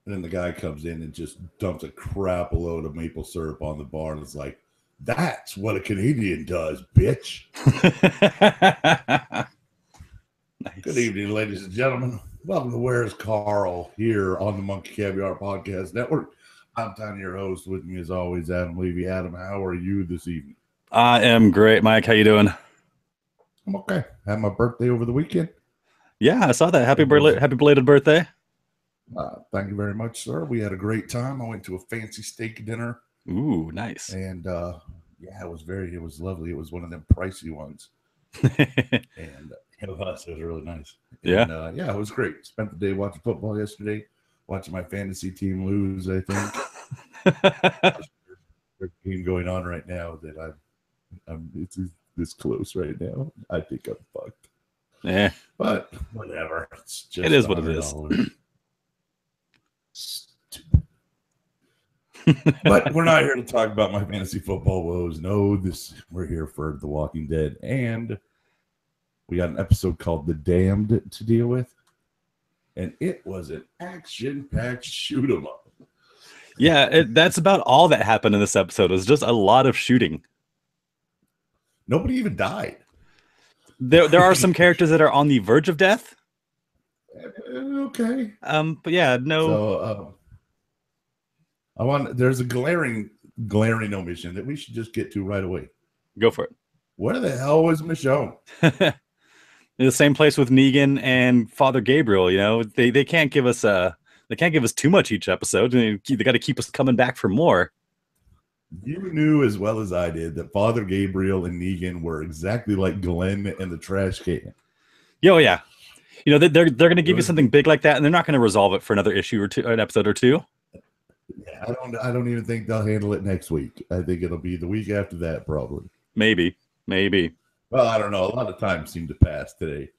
And then the guy comes in and just dumps a crap load of maple syrup on the bar, and it's like, that's what a Canadian does, bitch. Nice. Good evening, ladies and gentlemen. Welcome to Where's Carl here on the Monkey Caviar Podcast Network. I'm TinyYourHost. With me, as always, Adam Levy. Adam, how are you this evening? I am great, Mike. How you doing? I'm okay. Had my birthday over the weekend. Yeah, I saw that. Happy belated birthday. Thank you very much, sir. We had a great time. I went to a fancy steak dinner. Ooh, nice. And yeah, it was lovely. It was one of them pricey ones. And it was really nice. Yeah. And, yeah, it was great. Spent the day watching football yesterday, watching my fantasy team lose, I think. There's a game going on right now that it's this close right now. I think I'm fucked. Yeah. But whatever. It is what it is. But we're not here to talk about my fantasy football woes. No, we're here for The Walking Dead, and we got an episode called The Damned to deal with, and it was an action-packed shoot 'em up. Yeah, that's about all that happened in this episode. It was just a lot of shooting. Nobody even died. There are some characters that are on the verge of death. Okay. But yeah, no. So there's a glaring omission that we should just get to right away. Go for it. Where the hell was Michonne? In the same place with Negan and Father Gabriel. You know, they can't give us too much each episode. They got to keep us coming back for more. You knew as well as I did that Father Gabriel and Negan were exactly like Glenn and the trash can. Oh yeah, you know they're going to give you something big like that, and they're not going to resolve it for another issue or two, an episode or two. Yeah, I don't even think they'll handle it next week. I think it'll be the week after that, probably. Maybe. Well, I don't know. A lot of time seemed to pass today,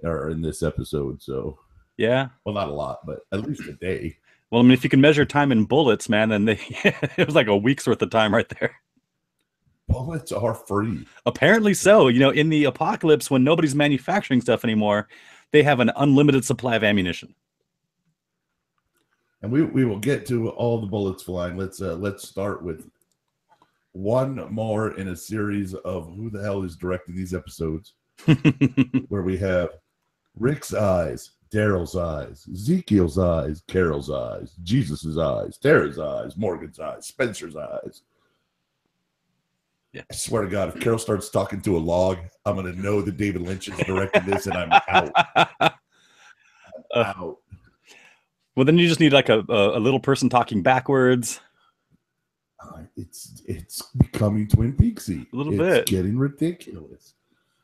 or in this episode. So yeah. Well, not a lot, but at least a day. Well, I mean, if you can measure time in bullets, man, then it was like a week's worth of time right there. Bullets are free. Apparently so. You know, in the apocalypse, when nobody's manufacturing stuff anymore, they have an unlimited supply of ammunition. And we will get to all the bullets flying. Let's start with one more in a series of who the hell is directing these episodes, where we have Rick's eyes, Daryl's eyes, Ezekiel's eyes, Carol's eyes, Jesus's eyes, Tara's eyes, Morgan's eyes, Spencer's eyes. Yeah. I swear to God, if Carol starts talking to a log, I'm going to know that David Lynch is directing this, and I'm out. Out. Well, then you just need like a little person talking backwards. It's becoming Twin Peaksy. A little bit. It's getting ridiculous.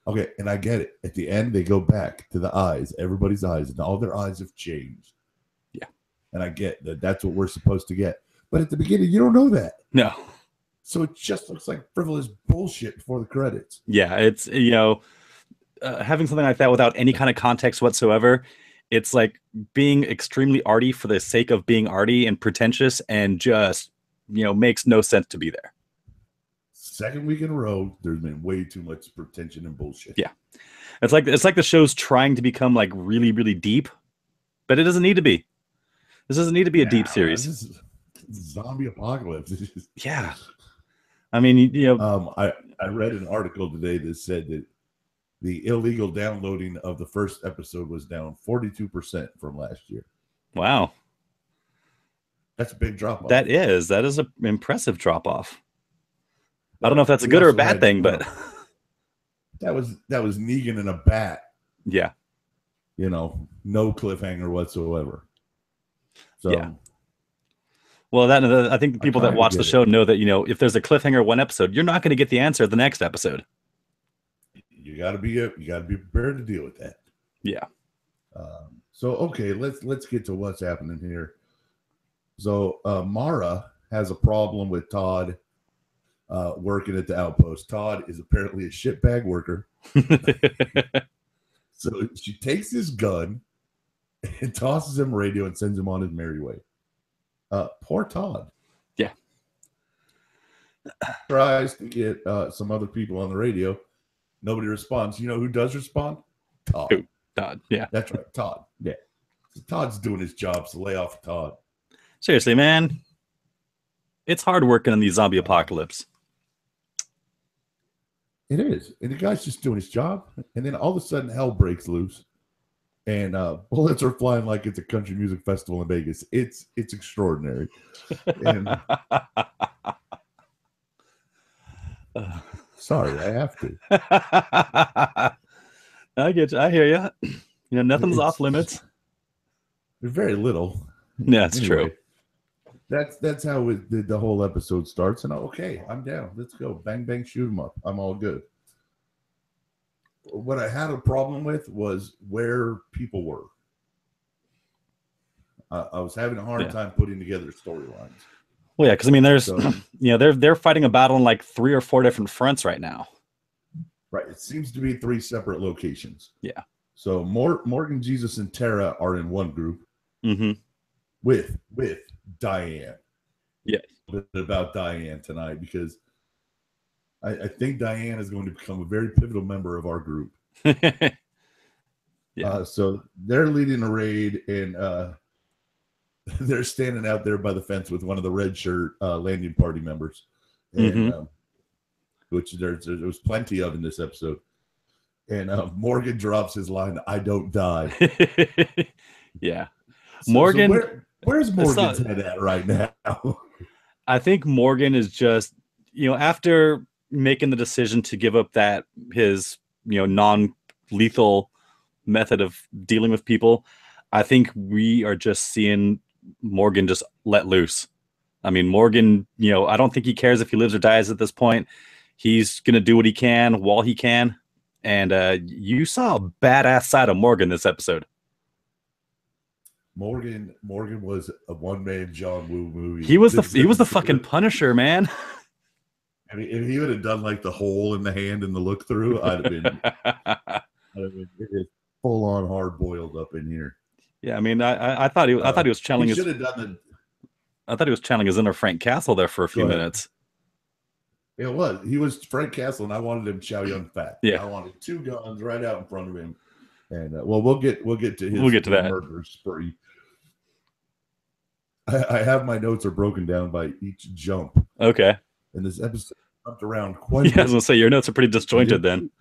Okay, and I get it. At the end, they go back to the eyes, everybody's eyes, and all their eyes have changed. Yeah. And I get that that's what we're supposed to get. But at the beginning, you don't know that. No. So it just looks like frivolous bullshit before the credits. Yeah, it's, you know, having something like that without any kind of context whatsoever, it's like being extremely arty for the sake of being arty and pretentious and just, you know, makes no sense to be there. Second week in a row, there's been way too much pretension and bullshit. Yeah. It's like the show's trying to become like really, really deep, but it doesn't need to be. This doesn't need to be a deep series. This is zombie apocalypse. Yeah. I mean, you know, I read an article today that said that the illegal downloading of the first episode was down 42% from last year. Wow. That's a big drop off. That is an impressive drop off. I don't know if that's a good or a bad thing, but that was Negan in a bat. Yeah. You know, no cliffhanger whatsoever. So yeah. Well, I think the people that watch the show know that, you know, if there's a cliffhanger one episode, you're not going to get the answer the next episode. You got to be prepared to deal with that. Yeah. So okay, let's get to what's happening here. So Mara has a problem with Todd working at the outpost. Todd is apparently a shitbag worker. So she takes his gun and tosses him radio and sends him on his merry way. Poor Todd. Yeah. Tries to get some other people on the radio. Nobody responds. You know who does respond? Todd. Who? Todd. Yeah. That's right. Todd. Yeah. Todd's doing his job, so lay off Todd. Seriously, man. It's hard working in the zombie apocalypse. It is. And the guy's just doing his job. And then all of a sudden, hell breaks loose. And bullets are flying like it's a country music festival in Vegas. It's extraordinary. And sorry, I have to. I get you. I hear you. You know, nothing's off limits. There's very little. Yeah, it's true. That's how the whole episode starts. And okay, I'm down. Let's go. Bang, bang, shoot 'em up. I'm all good. What I had a problem with was where people were. I was having a hard time putting together storylines. Well, yeah, because I mean, there's, they're fighting a battle in like 3 or 4 different fronts right now. Right. It seems to be 3 separate locations. Yeah. So Morgan, Jesus, and Tara are in one group. Mm-hmm. With Diane. Yes. A bit about Diane tonight, because I think Diane is going to become a very pivotal member of our group. Yeah. So they're leading a raid, and they're standing out there by the fence with one of the red shirt landing party members, and which there was plenty of in this episode. And Morgan drops his line, "I don't die." Yeah. So, Morgan. Where's Morgan's head at right now? I think Morgan is just, after making the decision to give up that his, non-lethal method of dealing with people, I think we are just seeing Morgan just let loose. I mean, Morgan, I don't think he cares if he lives or dies at this point. He's going to do what he can while he can. And you saw a badass side of Morgan this episode. Morgan was a one-man John Woo movie. He was the fucking Punisher, man. I mean, if he would have done like the hole in the hand and the look through, I'd have been full on hard boiled up in here. Yeah, I mean, I thought he was channeling his. I thought he was channeling his inner Frank Castle there for a few minutes. It was. He was Frank Castle, and I wanted him Chow Yun Fat. Yeah, I wanted 2 guns right out in front of him. And we'll get to his that murder spree. I have my notes are broken down by each jump. Okay. And this episode jumped around quite a bit. I was going to say, your notes are pretty disjointed then.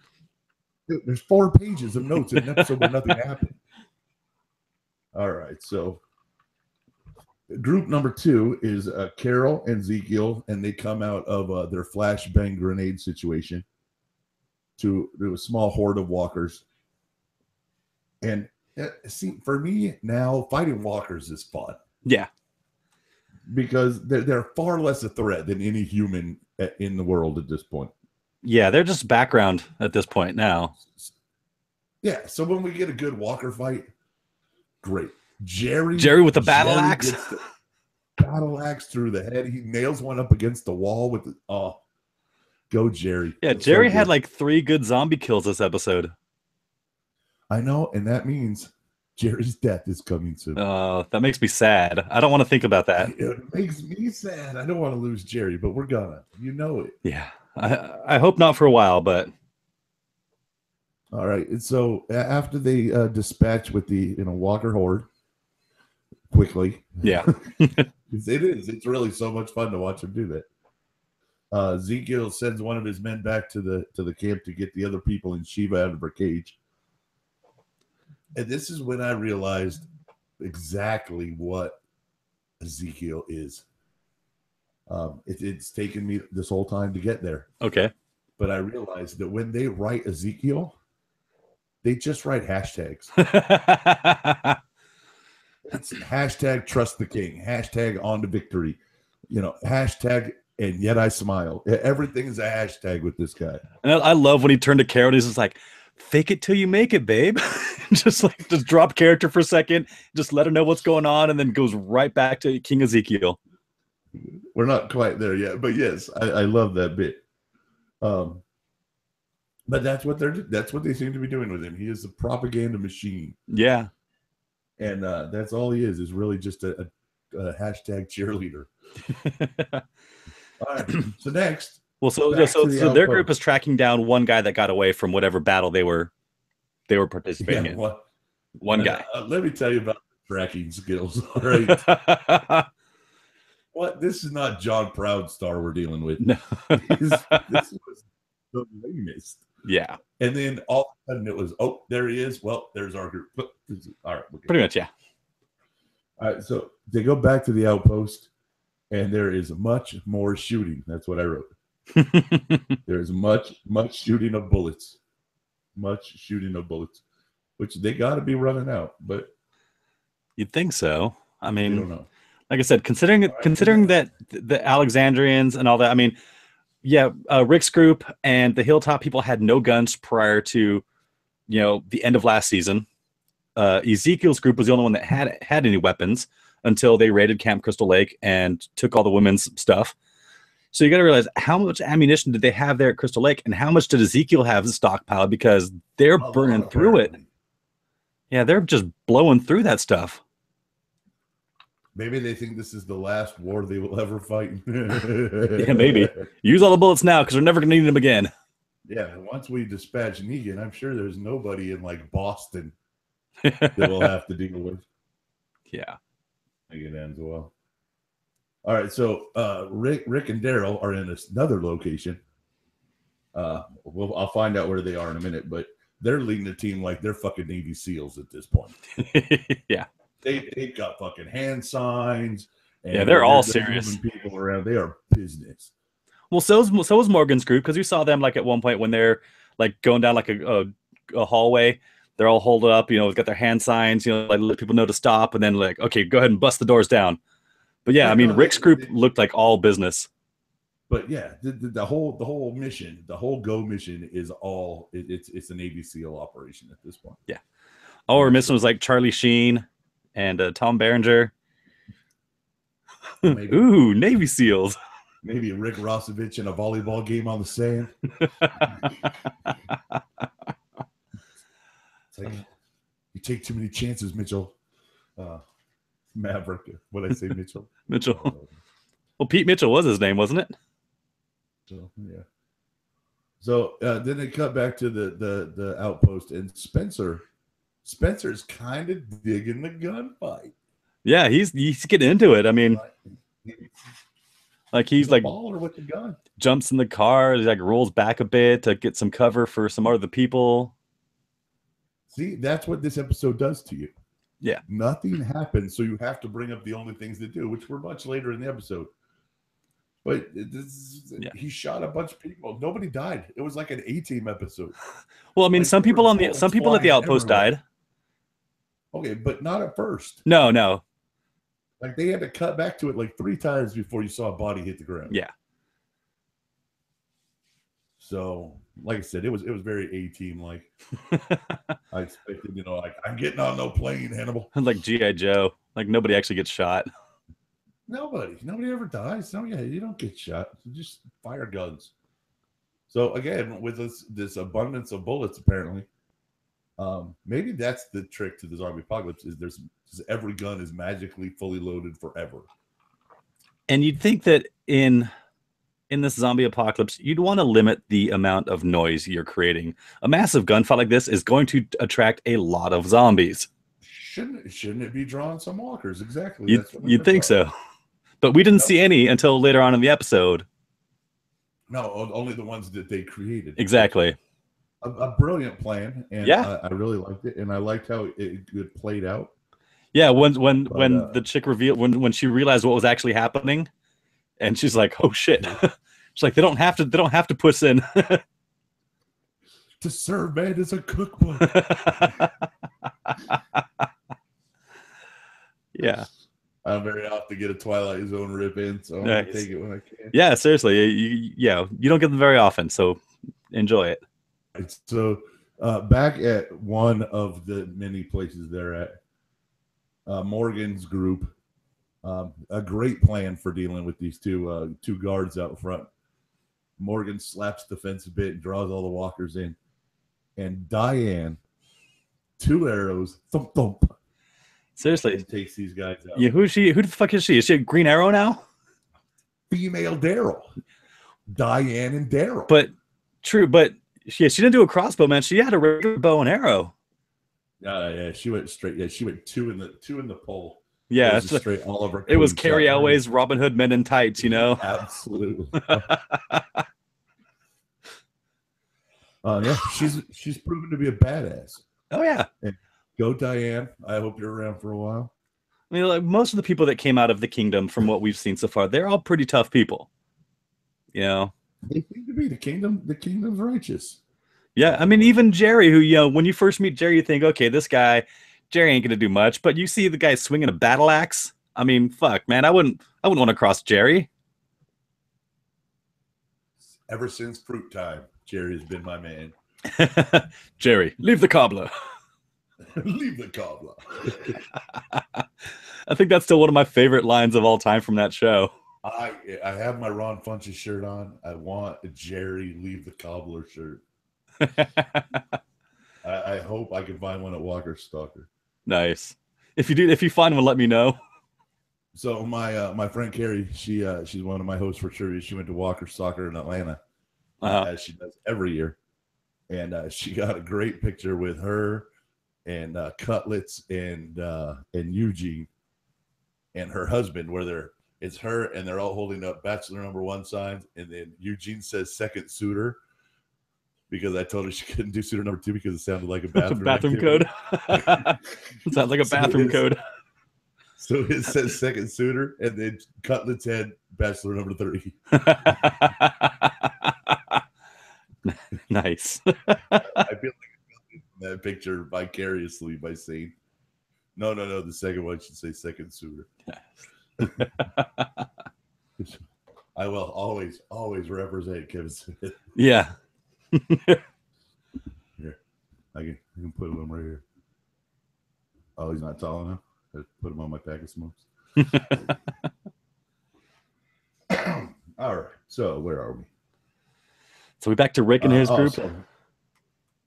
There's 4 pages of notes in an episode where nothing happened. All right. So group number 2 is Carol and Ezekiel, and they come out of their flashbang grenade situation to a small horde of walkers. And see, for me now, fighting walkers is fun. Yeah. Because they're far less a threat than any human in the world at this point. Yeah, they're just background at this point now. Yeah, so when we get a good walker fight, great. Jerry with the battle axe. Battle axe through the head. He nails one up against the wall with go Jerry. Yeah, Jerry had like 3 good zombie kills this episode. I know, and that means Jerry's death is coming soon. That makes me sad. I don't want to think about that. It makes me sad. I don't want to lose Jerry, but we're gonna. You know it. Yeah. I hope not for a while, but. All right. And so after they dispatch with the Walker horde quickly. Yeah. It is. It's really so much fun to watch him do that. Ezekiel sends one of his men back to the camp to get the other people in Shiva out of her cage. And this is when I realized exactly what Ezekiel is. It's taken me this whole time to get there. Okay. But I realized that when they write Ezekiel, they just write hashtags. It's hashtag trust the king, hashtag on to victory, hashtag and yet I smile. Everything is a hashtag with this guy. And I love when he turned to Carol, he's just like, fake it till you make it, babe. just drop character for a second, just let her know what's going on, and then goes right back to King Ezekiel. We're not quite there yet, but yes, I love that bit. But that's what they seem to be doing with him. He is a propaganda machine. Yeah. And that's all he is really just a hashtag cheerleader. All right. So next. Well, so their group is tracking down one guy that got away from whatever battle they were participating in. One guy. Let me tell you about tracking skills. All right. What? This is not John Proudstar we're dealing with. No. This was the lamest. Yeah. And then all of a sudden it was, oh, there he is. Well, there's our group. All right. Okay. Pretty much, yeah. All right. So they go back to the outpost, and there is much more shooting. That's what I wrote. There's much shooting of bullets. Much shooting of bullets, which they got to be running out. But you'd think so. I mean, I don't know. Like I said, considering that the Alexandrians and all that, I mean, yeah, Rick's group and the Hilltop people had no guns prior to, the end of last season. Ezekiel's group was the only one that had any weapons until they raided Camp Crystal Lake and took all the women's stuff. So you got to realize how much ammunition did they have there at Crystal Lake, and how much did Ezekiel have stockpiled, because they're burning through it. Yeah, they're just blowing through that stuff. Maybe they think this is the last war they will ever fight. Yeah, maybe. Use all the bullets now because we're never going to need them again. Yeah, once we dispatch Negan, I'm sure there's nobody in like Boston that we'll have to deal with. Yeah. I think it ends well. All right, so Rick and Daryl are in another location. I'll find out where they are in a minute, but they're leading the team like they're fucking Navy SEALs at this point. Yeah. They've got fucking hand signs. And yeah, they're all serious. People around, they are business. Well, so was Morgan's group, because we saw them like at one point when they're like going down like a hallway. They're all holed up, got their hand signs, like let people know to stop, and then like, okay, go ahead and bust the doors down. But yeah, I mean, Rick's group looked like all business. But yeah, the whole mission, the whole Go mission is all it's a Navy SEAL operation at this point. Yeah. All we're missing was like Charlie Sheen and Tom Berenger. Maybe. Ooh, Navy SEALs. Maybe Rick Rossovich in a volleyball game on the sand. It's like, you take too many chances, Mitchell. Maverick. What did I say, Mitchell? Mitchell. Well, Pete Mitchell was his name, wasn't it? So yeah. So then they cut back to the outpost, and Spencer's kind of digging the gunfight. Yeah, he's getting into it. I mean, like he's like baller with the gun. Jumps in the car, he like rolls back a bit to get some cover for some other people. See, that's what this episode does to you. Yeah. Nothing happens, so you have to bring up the only things to do, which were much later in the episode. But he shot a bunch of people. Nobody died. It was like an A-Team episode. Well, I mean, some people at the outpost died. Okay, but not at first. No. Like they had to cut back to it like 3 times before you saw a body hit the ground. Yeah. So, like I said, it was very A-Team like. I expected, like I'm getting on no plane, Hannibal. Like G.I. Joe. Like nobody actually gets shot. Nobody ever dies. No, yeah, you don't get shot. You just fire guns. So again, with this abundance of bullets, apparently, maybe that's the trick to the zombie apocalypse. Is every gun is magically fully loaded forever. And you'd think that in this zombie apocalypse, you'd want to limit the amount of noise you're creating. A massive gunfight like this is going to attract a lot of zombies. Shouldn't it be drawing some walkers? Exactly. You'd think so. But we didn't see any until later on in the episode. No, only the ones that they created. Exactly. A brilliant plan, and yeah. I really liked it, and I liked how it played out. Yeah, when the chick revealed when she realized what was actually happening, and she's like, "Oh shit!" She's like, "They don't have to push in." To serve man is a cookbook. Yeah. I'm very off to get a Twilight Zone rip in, so I'm gonna take it when I can. Yeah, seriously, you don't get them very often, so enjoy it. Right, so back at one of the many places they're at, Morgan's group, a great plan for dealing with these two guards out front. Morgan slaps the fence a bit and draws all the walkers in, and Diane, 2 arrows, thump thump. Seriously, takes these guys out. Yeah, who the fuck is she? Is she a Green Arrow now? Female Daryl, Diane and Daryl. But she didn't do a crossbow, man. She had a regular bow and arrow. Yeah, she went straight. Yeah, she went two in the pole. Yeah, It was straight all over. it was Carrie Elway's Robin Hood Men in Tights, you know. Absolutely. Yeah, she's proven to be a badass. Oh yeah. And go Diane. I hope you're around for a while. I mean, like most of the people that came out of the kingdom, from what we've seen so far, they're all pretty tough people. You know. They seem to be the kingdom. The kingdom's righteous. Yeah, I mean, even Jerry, who, you know, when you first meet Jerry, you think, okay, this guy, Jerry ain't gonna do much. But you see the guy swinging a battle axe. I mean, fuck, man, I wouldn't want to cross Jerry. Ever since fruit time, Jerry's been my man. Jerry, leave the cobbler. Leave the cobbler. I think that's still one of my favorite lines of all time from that show. I have my Ron Funches shirt on. I want a Jerry leave the cobbler shirt. I hope I can find one at Walker Stalker. Nice. If you find one, let me know. So my friend Carrie, she's one of my hosts for sure. She went to Walker Soccer in Atlanta, as she does every year, and she got a great picture with her and Cutlets and Eugene and her husband, where it's her and they're all holding up bachelor number 1 signs, and then Eugene says second suitor because I told her she couldn't do suitor number 2 because it sounded like a bathroom code. It sounds like a bathroom code. So it says second suitor, and then Cutlets had bachelor number 3. Nice. I feel like that picture vicariously by saying, no, the second one should say second suitor. I will always represent Kevin Smith. Yeah. Here, I can put him right here. Oh, he's not tall enough. I put him on my pack of smokes. All right. So where are we? So we back to Rick and his group.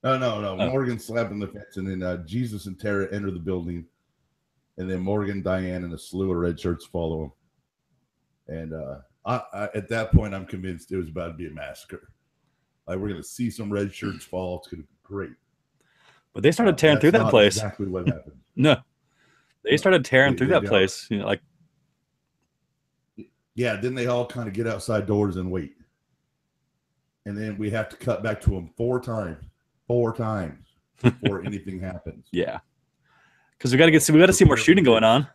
No. Morgan slapping the fence, and then Jesus and Tara enter the building, and then Morgan, Diane, and a slew of red shirts follow them. And I at that point, I'm convinced it was about to be a massacre. Like, we're going to see some red shirts fall. It's going to be great. But they started tearing through that place. Exactly what happened. No, they started tearing through that place. You know, like, yeah. Then they all kind of get outside doors and wait, and then we have to cut back to them 4 times before anything happens. Yeah, because we got to see more shooting going on.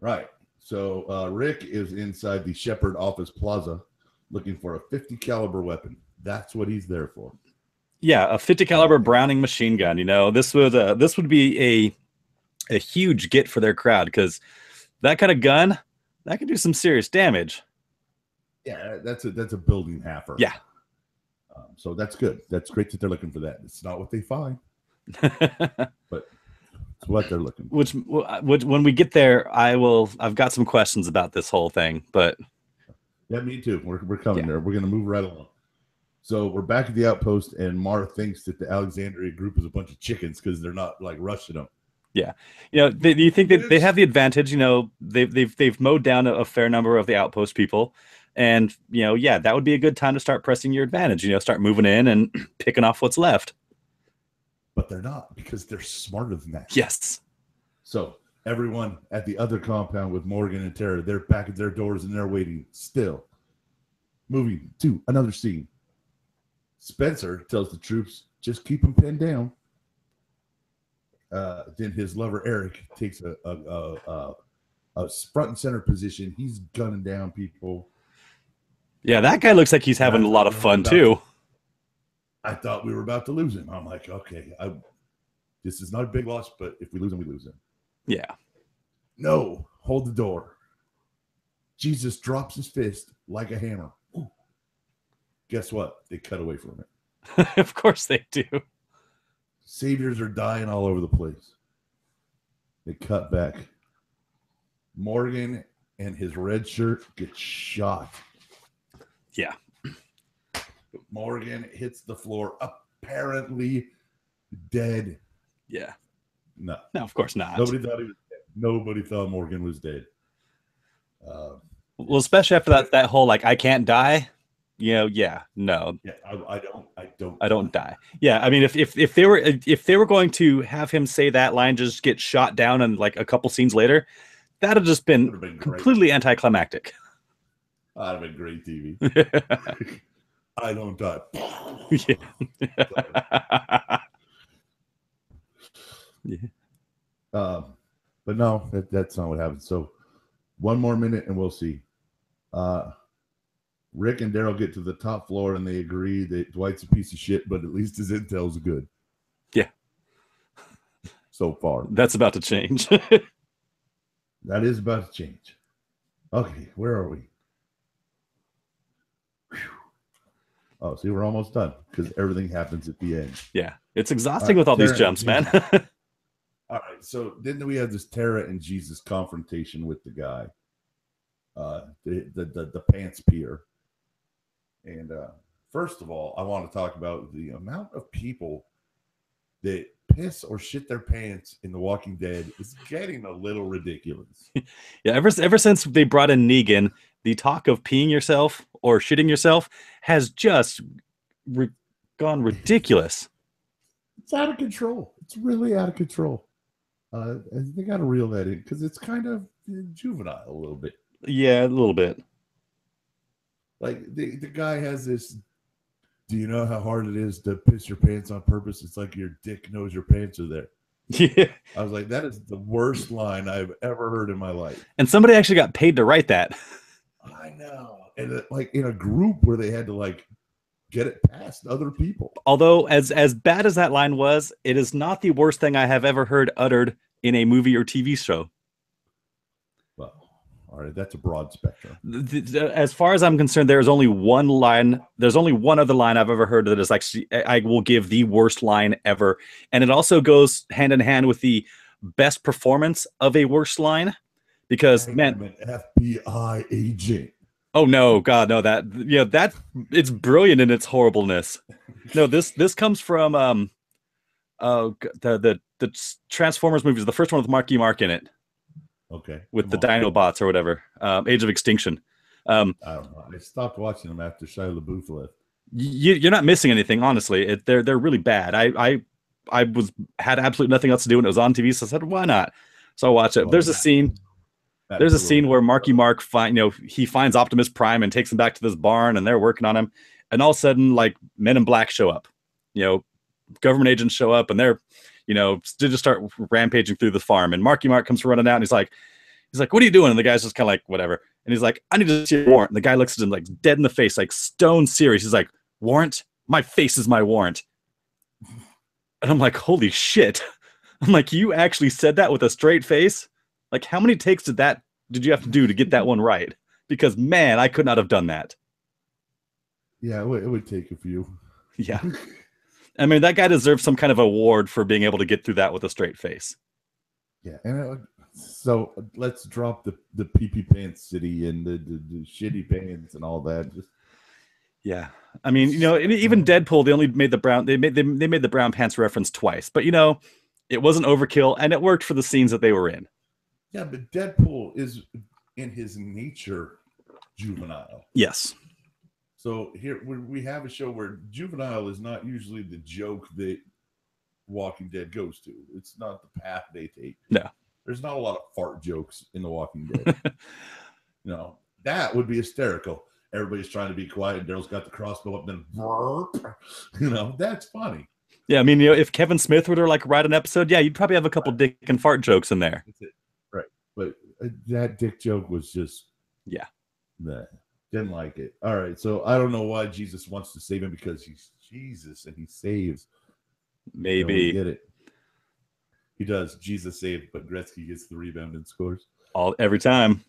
Right. So Rick is inside the Shepherd office plaza, looking for a 50 caliber weapon. That's what he's there for. Yeah, a 50 caliber Browning machine gun. You know, this would be a huge get for their crowd, because that kind of gun that can do some serious damage. Yeah, that's a building halfer. Yeah. So that's good. That's great that they're looking for that. It's not what they find, but it's what they're looking for. Which when we get there, I've got some questions about this whole thing, but. Yeah, me too. We're coming there. We're going to move right along. So we're back at the outpost, and Mar thinks that the Alexandria group is a bunch of chickens because they're not like rushing them. Yeah, you know, do you think that they have the advantage? You know, they've mowed down a fair number of the outpost people, and you know, yeah, that would be a good time to start pressing your advantage. You know, start moving in and picking off what's left. But they're not, because they're smarter than that. Yes. So everyone at the other compound with Morgan and Tara, they're back at their doors and they're waiting still. Moving to another scene. Spencer tells the troops, just keep them pinned down. Then his lover Eric takes a front and center position. He's gunning down people. Yeah, that guy looks like he's having a lot of fun too. I thought we were about to lose him. I'm like, okay, this is not a big loss, but if we lose him, we lose him. Yeah. No, hold the door. Jesus drops his fist like a hammer. Ooh. Guess what? They cut away from it. Of course they do. Saviors are dying all over the place. They cut back. Morgan and his red shirt get shot. Yeah. Morgan hits the floor, apparently dead. Yeah. No, of course not. Nobody thought he was dead. Nobody thought Morgan was dead. Well, especially after that whole, like, I can't die. yeah, no, Yeah, I don't I don't die. Yeah, I mean, if they were going to have him say that line, just get shot down, and like a couple scenes later, that'd have just been Would have been great. completely anticlimactic. That'd have been great TV. I don't die. Yeah. But no, that's not what happened. So one more minute and we'll see. Rick and Daryl get to the top floor and they agree that Dwight's a piece of shit, but at least his intel's good. Yeah. So far. That's about to change. That is about to change. Okay, where are we? Whew. Oh, see, we're almost done because everything happens at the end. Yeah, it's exhausting with all these jumps, man. All right, so then we have this Tara and Jesus confrontation with the guy, the pants peer. And first of all, I want to talk about the amount of people that piss or shit their pants in The Walking Dead is getting a little ridiculous. Yeah, ever since they brought in Negan, the talk of peeing yourself or shitting yourself has just gone ridiculous. It's out of control. It's really out of control. They got to reel that in because it's kind of juvenile a little bit. Yeah, a little bit. Like the guy has this. Do you know how hard it is to piss your pants on purpose? It's like your dick knows your pants are there. Yeah. I was like, that is the worst line I've ever heard in my life. And somebody actually got paid to write that. I know. And like in a group where they had to like get it past other people. Although as bad as that line was, it is not the worst thing I have ever heard uttered in a movie or TV show. Well, all right, that's a broad spectrum. As far as I'm concerned, there is only one line. There's only one other line I've ever heard that is actually, I will give the worst line ever. And it also goes hand in hand with the best performance of a worst line. Because, I'm man, an FBI agent. Oh no, God, no! That it's brilliant in its horribleness. No, this comes from the Transformers movies. The first one with Marky Mark in it. Okay. With the Dinobots or whatever. Age of Extinction. I don't know. I stopped watching them after Shia LaBeouf left. You're not missing anything, honestly. They're really bad. I had absolutely nothing else to do when it was on TV, so I said, why not? So I watched it. There's a scene. There's a scene where Marky Mark he finds Optimus Prime and takes him back to this barn, and they're working on him. And all of a sudden, like, Men in Black show up. Government agents show up, and they're, just start rampaging through the farm. And Marky Mark comes running out, and he's like, "What are you doing?" And the guy's just kind of like, "Whatever." And he's like, "I need to see a warrant." And the guy looks at him like dead in the face, like stone serious. He's like, "Warrant? My face is my warrant." And I'm like, "Holy shit!" I'm like, "You actually said that with a straight face?" Like, how many takes did you have to do to get that one right? Because, man, I could not have done that. Yeah, it would take a few. Yeah. I mean, that guy deserves some kind of award for being able to get through that with a straight face. Yeah, and so let's drop the pee-pee pants city and the shitty pants and all that. Yeah. I mean, even Deadpool, they only made the brown, they made the brown pants reference twice. But, it wasn't overkill, and it worked for the scenes that they were in. Yeah, but Deadpool is in his nature juvenile. Yes. So here we have a show where juvenile is not usually the joke that Walking Dead goes to. It's not the path they take. No. There's not a lot of fart jokes in The Walking Dead. That would be hysterical. Everybody's trying to be quiet, and Daryl's got the crossbow up, then burp. That's funny. Yeah, I mean, if Kevin Smith were to write an episode, yeah, you'd probably have a couple dick and fart jokes in there. That's it. Right. But that dick joke was just didn't like it. All right, so I don't know why Jesus wants to save him, because he's Jesus and he saves. Maybe get it. He does. Jesus saved, but Gretzky gets the rebound and scores every time.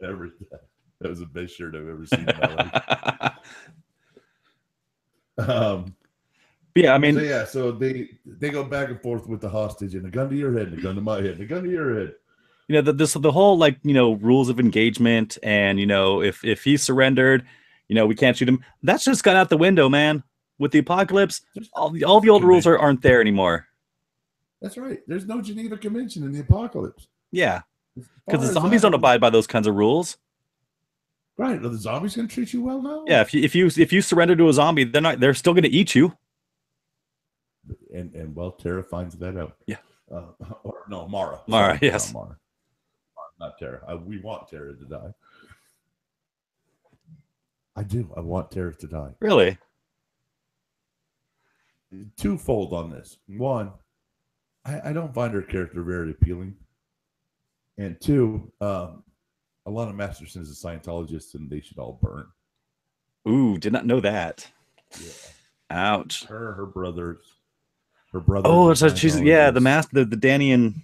Every time. That was the best shirt I've ever seen in my life. Yeah, I mean, so they go back and forth with the hostage, and a gun to your head, and a gun to my head, and a gun to your head. The whole rules of engagement, and if he surrendered, we can't shoot him. That's just gone out the window, man. With the apocalypse, all the old rules aren't there anymore. That's right. There's no Geneva Convention in the apocalypse. Yeah, because the zombies don't abide by those kinds of rules. Right. Are the zombies gonna treat you well now? Yeah, if you surrender to a zombie, they're still going to eat you. And well, Tara finds that out. Yeah. Or no, Mara. Mara, Sorry, yes. Mara. Not Tara. We want Tara to die. I do. I want Tara to die. Really? Twofold on this. One, I don't find her character very appealing. And two, a lot of Mastersons are Scientologists and they should all burn. Ooh, did not know that. Yeah. Ouch. Her brothers. Her brothers. Oh, so she's the Danny and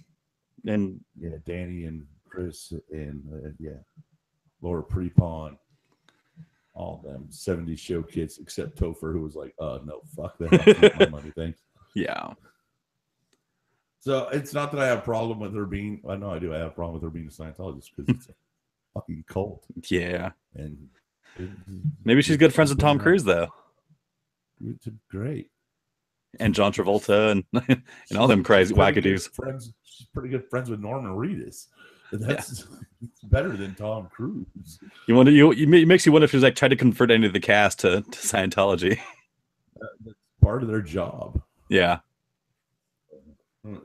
yeah, Danny and Chris and Laura Prepon, all them 70s show kids except Topher, who was like, no, fuck that, I'll keep my money, thanks. Yeah. So it's not that I have a problem with her being. I know I do. I have a problem with her being a Scientologist because it's a fucking cult. Yeah. And maybe she's good friends with Tom Cruise though. It's great. And John Travolta and all them crazy wackadoos. She's pretty good friends with Norman Reedus. That's better than Tom Cruise. It makes you wonder if she's like tried to convert any of the cast to Scientology. That's part of their job. Yeah.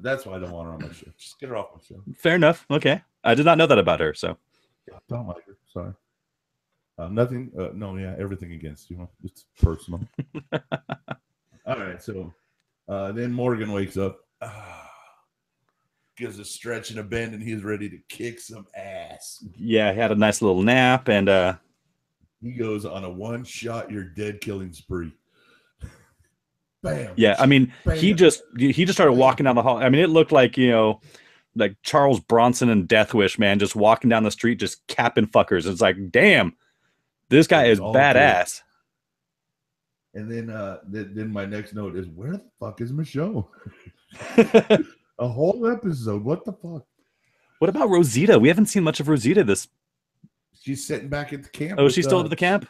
That's why I don't want her on my show. Just get her off my show. Fair enough. Okay. I did not know that about her. So. Yeah, don't like her. Sorry. Nothing. No, yeah, everything against you. It's personal. All right. So then Morgan wakes up, gives a stretch and a bend, and he's ready to kick some ass. Yeah, he had a nice little nap, and he goes on a one-shot you're dead killing spree. Bam. Yeah, I mean, bam. he just started walking down the hall. I mean, it looked like, like Charles Bronson and Death Wish, man, just walking down the street, just capping fuckers. It's like, damn, this guy is badass. Good. And then my next note is, where the fuck is Michonne? A whole episode. What the fuck? What about Rosita? We haven't seen much of Rosita. She's sitting back at the camp. Oh, she's still at the camp?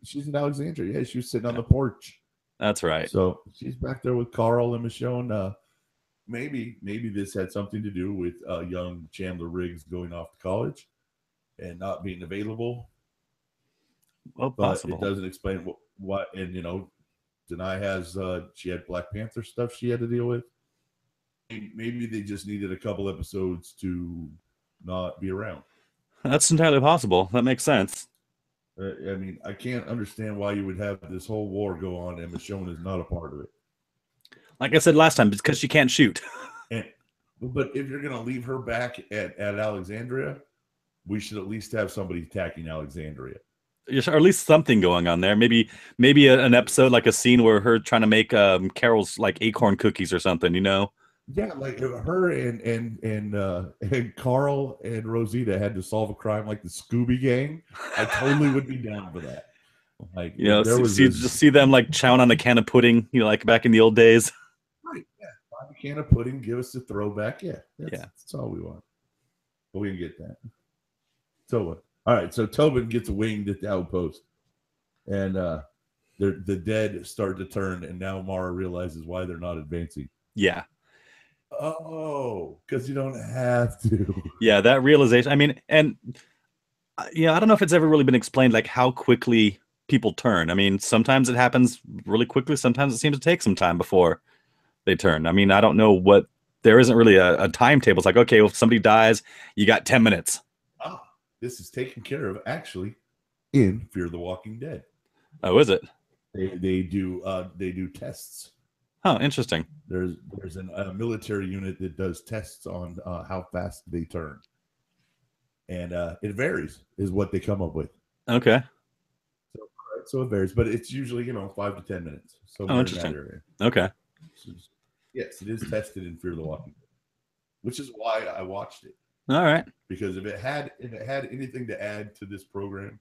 She's in Alexandria. Yeah, she was sitting on the porch. That's right. So she's back there with Carl and Michonne. Maybe this had something to do with young Chandler Riggs going off to college and not being available. Well, but possible. It doesn't explain what. And Denai has she had Black Panther stuff she had to deal with. Maybe they just needed a couple episodes to not be around. That's entirely possible. That makes sense. I mean, I can't understand why you would have this whole war go on and Michonne is not a part of it. Like I said last time, it's because she can't shoot. But if you're going to leave her back at Alexandria, we should at least have somebody attacking Alexandria. Or at least something going on there. Maybe an episode, like a scene where her trying to make Carol's like acorn cookies or something, Yeah, like her and Carl and Rosita had to solve a crime like the Scooby Gang. I totally would be down for that. Like, just see them like chowing on a can of pudding, like back in the old days. Right. Yeah. Buy a can of pudding, give us a throwback. Yeah. That's all we want. But we can get that. So what? All right. So Tobin gets winged at the outpost, and the dead start to turn, and now Mara realizes why they're not advancing. Yeah. Oh, because you don't have to. Yeah, that realization. I mean, and I don't know if it's ever really been explained, like how quickly people turn. I mean, sometimes it happens really quickly. Sometimes it seems to take some time before they turn. I mean, I don't know what. There isn't really a timetable. It's like, okay, well, if somebody dies, you got 10 minutes. This is taken care of actually in Fear the Walking Dead. Oh, is it? They do tests. Oh, interesting. There's a military unit that does tests on how fast they turn, and it varies, is what they come up with. Okay. So it varies, but it's usually 5 to 10 minutes. So interesting. Okay. Yes, it is tested in Fear the Walking Dead, which is why I watched it. All right. Because if it had anything to add to this program,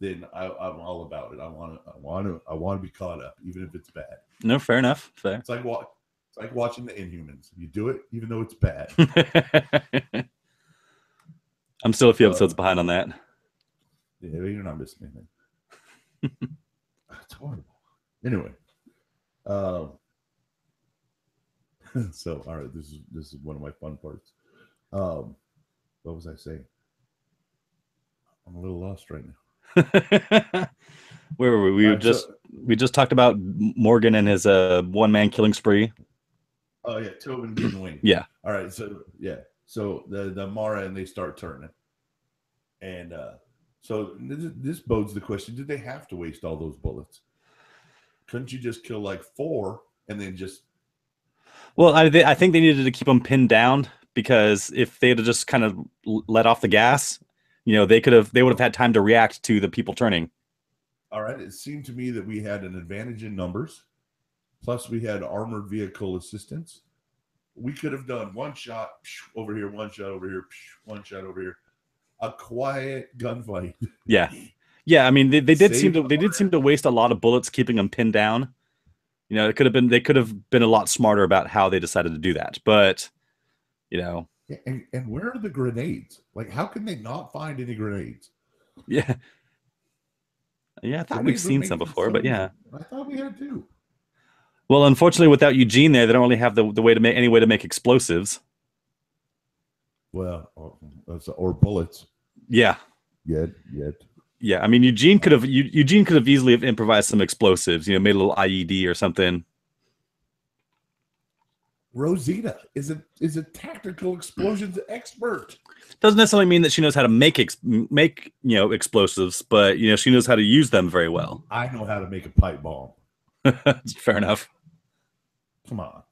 then I'm all about it. I want to be caught up, even if it's bad. No, fair enough. Fair. It's like watching the Inhumans. You do it even though it's bad. I'm still a few episodes behind on that. Yeah, you're not missing anything. It's horrible. Anyway, so all right, this is one of my fun parts. What was I saying? I'm a little lost right now. Where were we? We just talked about Morgan and his one-man killing spree. Oh yeah, Tobin getting winged. Yeah. All right. So the Mara and they start turning, and so this bodes the question: did they have to waste all those bullets? Couldn't you just kill like 4 and then just? Well, I think they needed to keep them pinned down, because if they had just kind of let off the gas, they would have had time to react to the people turning. All right. It seemed to me that we had an advantage in numbers. Plus, we had armored vehicle assistance. We could have done one shot over here, one shot over here, one shot over here. A quiet gunfight. Yeah. Yeah, I mean, they did seem to waste a lot of bullets keeping them pinned down. They could have been a lot smarter about how they decided to do that. But, And where are the grenades? Like, how can they not find any grenades? Yeah. Yeah, I thought we've seen some before, but yeah. I thought we had too. Well, unfortunately, without Eugene there, they don't really have the way to make any way to make explosives. Well, or bullets. Yeah. Yet. Yeah, I mean, Eugene could have easily have improvised some explosives. Made a little IED or something. Rosita is a tactical explosions expert. Doesn't necessarily mean that she knows how to make explosives, but she knows how to use them very well. I know how to make a pipe bomb. Fair enough. Come on.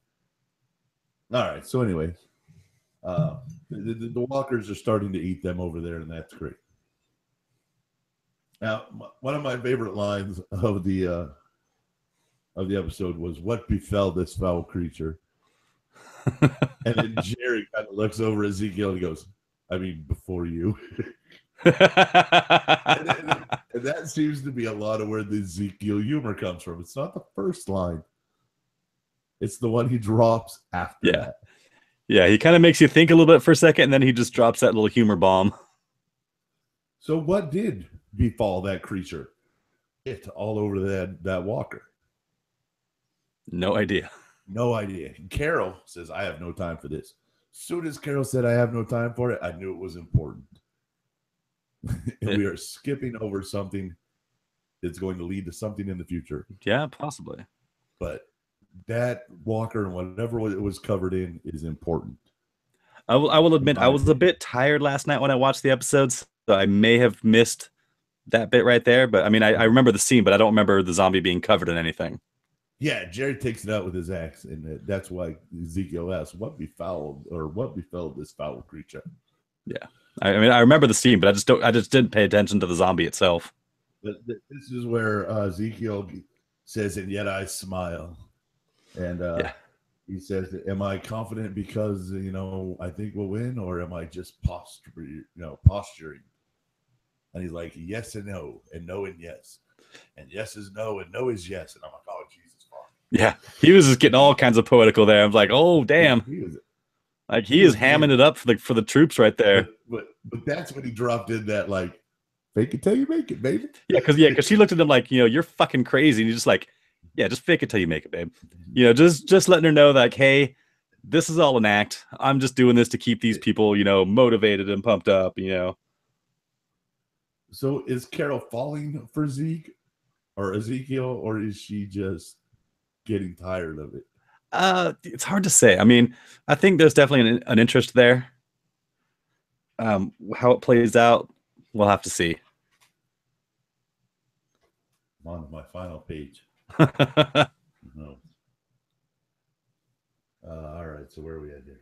All right. So anyway, the walkers are starting to eat them over there, and that's great. Now, one of my favorite lines of the episode was, "What befell this foul creature?" And then Jerry kind of looks over at Ezekiel and goes, "I mean, before you." and that seems to be a lot of where the Ezekiel humor comes from. It's not the first line. It's the one he drops after that. Yeah, he kind of makes you think a little bit for a second, and then he just drops that little humor bomb. So what did befall that creature? It all over that walker. No idea. No idea. And Carol says, "I have no time for this." As soon as Carol said, "I have no time for it," I knew it was important. And we are skipping over something that's going to lead to something in the future. Yeah, possibly. But that walker and whatever it was covered in is important. I will admit, I was a bit tired last night when I watched the episodes, so I may have missed that bit right there. But I mean, I remember the scene, but I don't remember the zombie being covered in anything. Yeah, Jerry takes it out with his axe, and that's why Ezekiel asks, "What befell this foul creature?" Yeah, I mean, I remember the scene, but I just didn't pay attention to the zombie itself. But this is where Ezekiel says, "And yet I smile," and he says, "Am I confident because I think we'll win, or am I just posturing?" And he's like, "Yes and no and yes, and yes is no and no is yes." And I'm like, "Oh, Jesus fuck." Yeah, he was just getting all kinds of poetical there. I'm like, "Oh, damn!" He is hamming it up for the troops right there. But that's when he dropped in that like, "Fake it till you make it, baby." Yeah, because she looked at him like, "You're fucking crazy," and he's just like, "Yeah, just fake it till you make it, babe." Just letting her know that, hey, this is all an act. I'm just doing this to keep these people, motivated and pumped up, So is Carol falling for Zeke or Ezekiel, or is she just getting tired of it? It's hard to say. I mean, I think there's definitely an interest there. How it plays out, we'll have to see. I'm on my final page. No. All right, so where are we at here?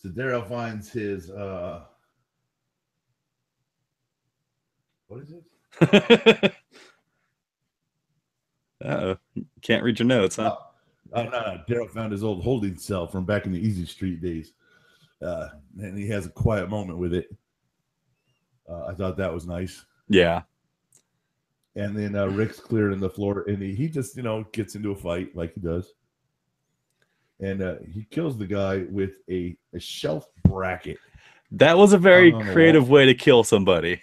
So Daryl finds his what is it? Can't read your notes, huh? No. Daryl found his old holding cell from back in the Easy Street days. And he has a quiet moment with it. I thought that was nice. Yeah. And then Rick's clearing the floor, and he just, gets into a fight like he does. And he kills the guy with a shelf bracket. That was a very creative way to kill somebody.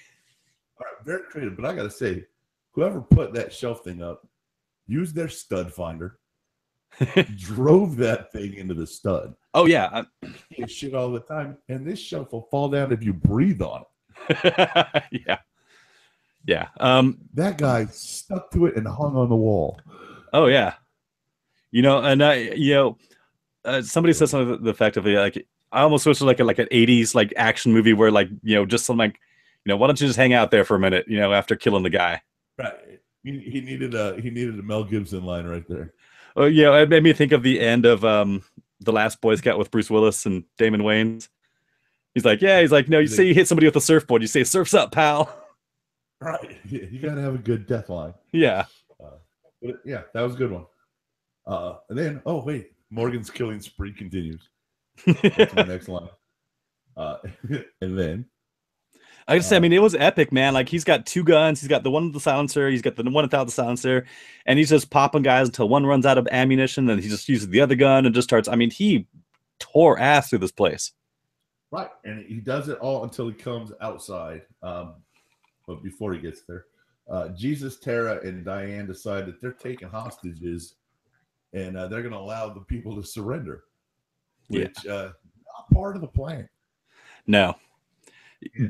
All right, very creative. But I got to say, whoever put that shelf thing up used their stud finder, drove that thing into the stud. Oh, yeah. Shit all the time. And this shelf will fall down if you breathe on it. Yeah. Yeah. That guy stuck to it and hung on the wall. Oh yeah. And somebody said something to the effect of like, I almost wish it was like an 80s like action movie where like, just something like, why don't you just hang out there for a minute, after killing the guy. Right. He needed a Mel Gibson line right there. Oh yeah, it made me think of the end of The Last Boy Scout with Bruce Willis and Damon Wayans. He's like, no, you say you hit somebody with a surfboard, you say surf's up, pal. Right. You got to have a good death line. Yeah. But yeah, that was a good one. And then, oh wait, Morgan's killing spree continues. That's my next line. And then I just say, I mean, it was epic, man. Like he's got two guns. He's got the one with the silencer. He's got the one without the silencer, and he's just popping guys until one runs out of ammunition. Then he just uses the other gun and just starts. I mean, he tore ass through this place. Right, and he does it all until he comes outside. But before he gets there, Jesus, Tara, and Diane decide that they're taking hostages, and they're going to allow the people to surrender, which not part of the plan. No.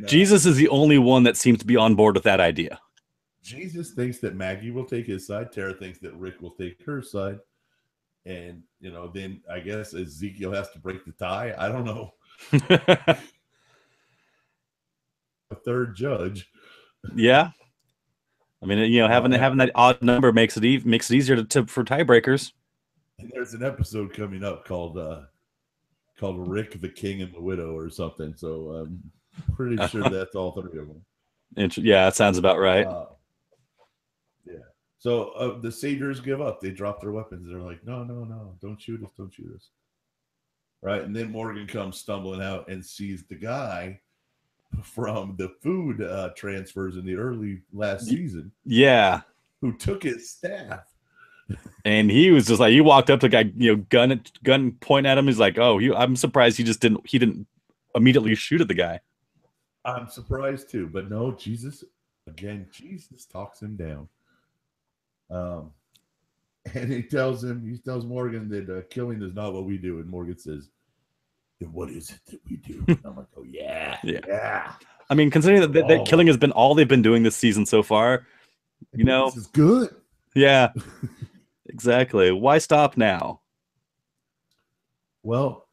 Jesus is the only one that seems to be on board with that idea. Jesus thinks that Maggie will take his side. Tara thinks that Rick will take her side. And, then I guess Ezekiel has to break the tie. I don't know. A third judge. Yeah. I mean, having that odd number makes it easier for tiebreakers. And there's an episode coming up called Rick, the King, and the Widow or something. So pretty sure that's all three of them. Yeah, that sounds about right. Yeah. So the saviors give up. They drop their weapons. They're like, no, don't shoot us. Right. And then Morgan comes stumbling out and sees the guy from the food transfers in the early last season. Yeah. Who took his staff. And he was just like, he walked up to the guy, gun point at him. He's like, oh, I'm surprised he didn't immediately shoot at the guy. I'm surprised too, but no, Jesus talks him down. And he tells Morgan that killing is not what we do. And Morgan says, then what is it that we do? And I'm like, oh yeah. I mean, considering that killing has been all they've been doing this season so far, this is good. Yeah, exactly. Why stop now? Well,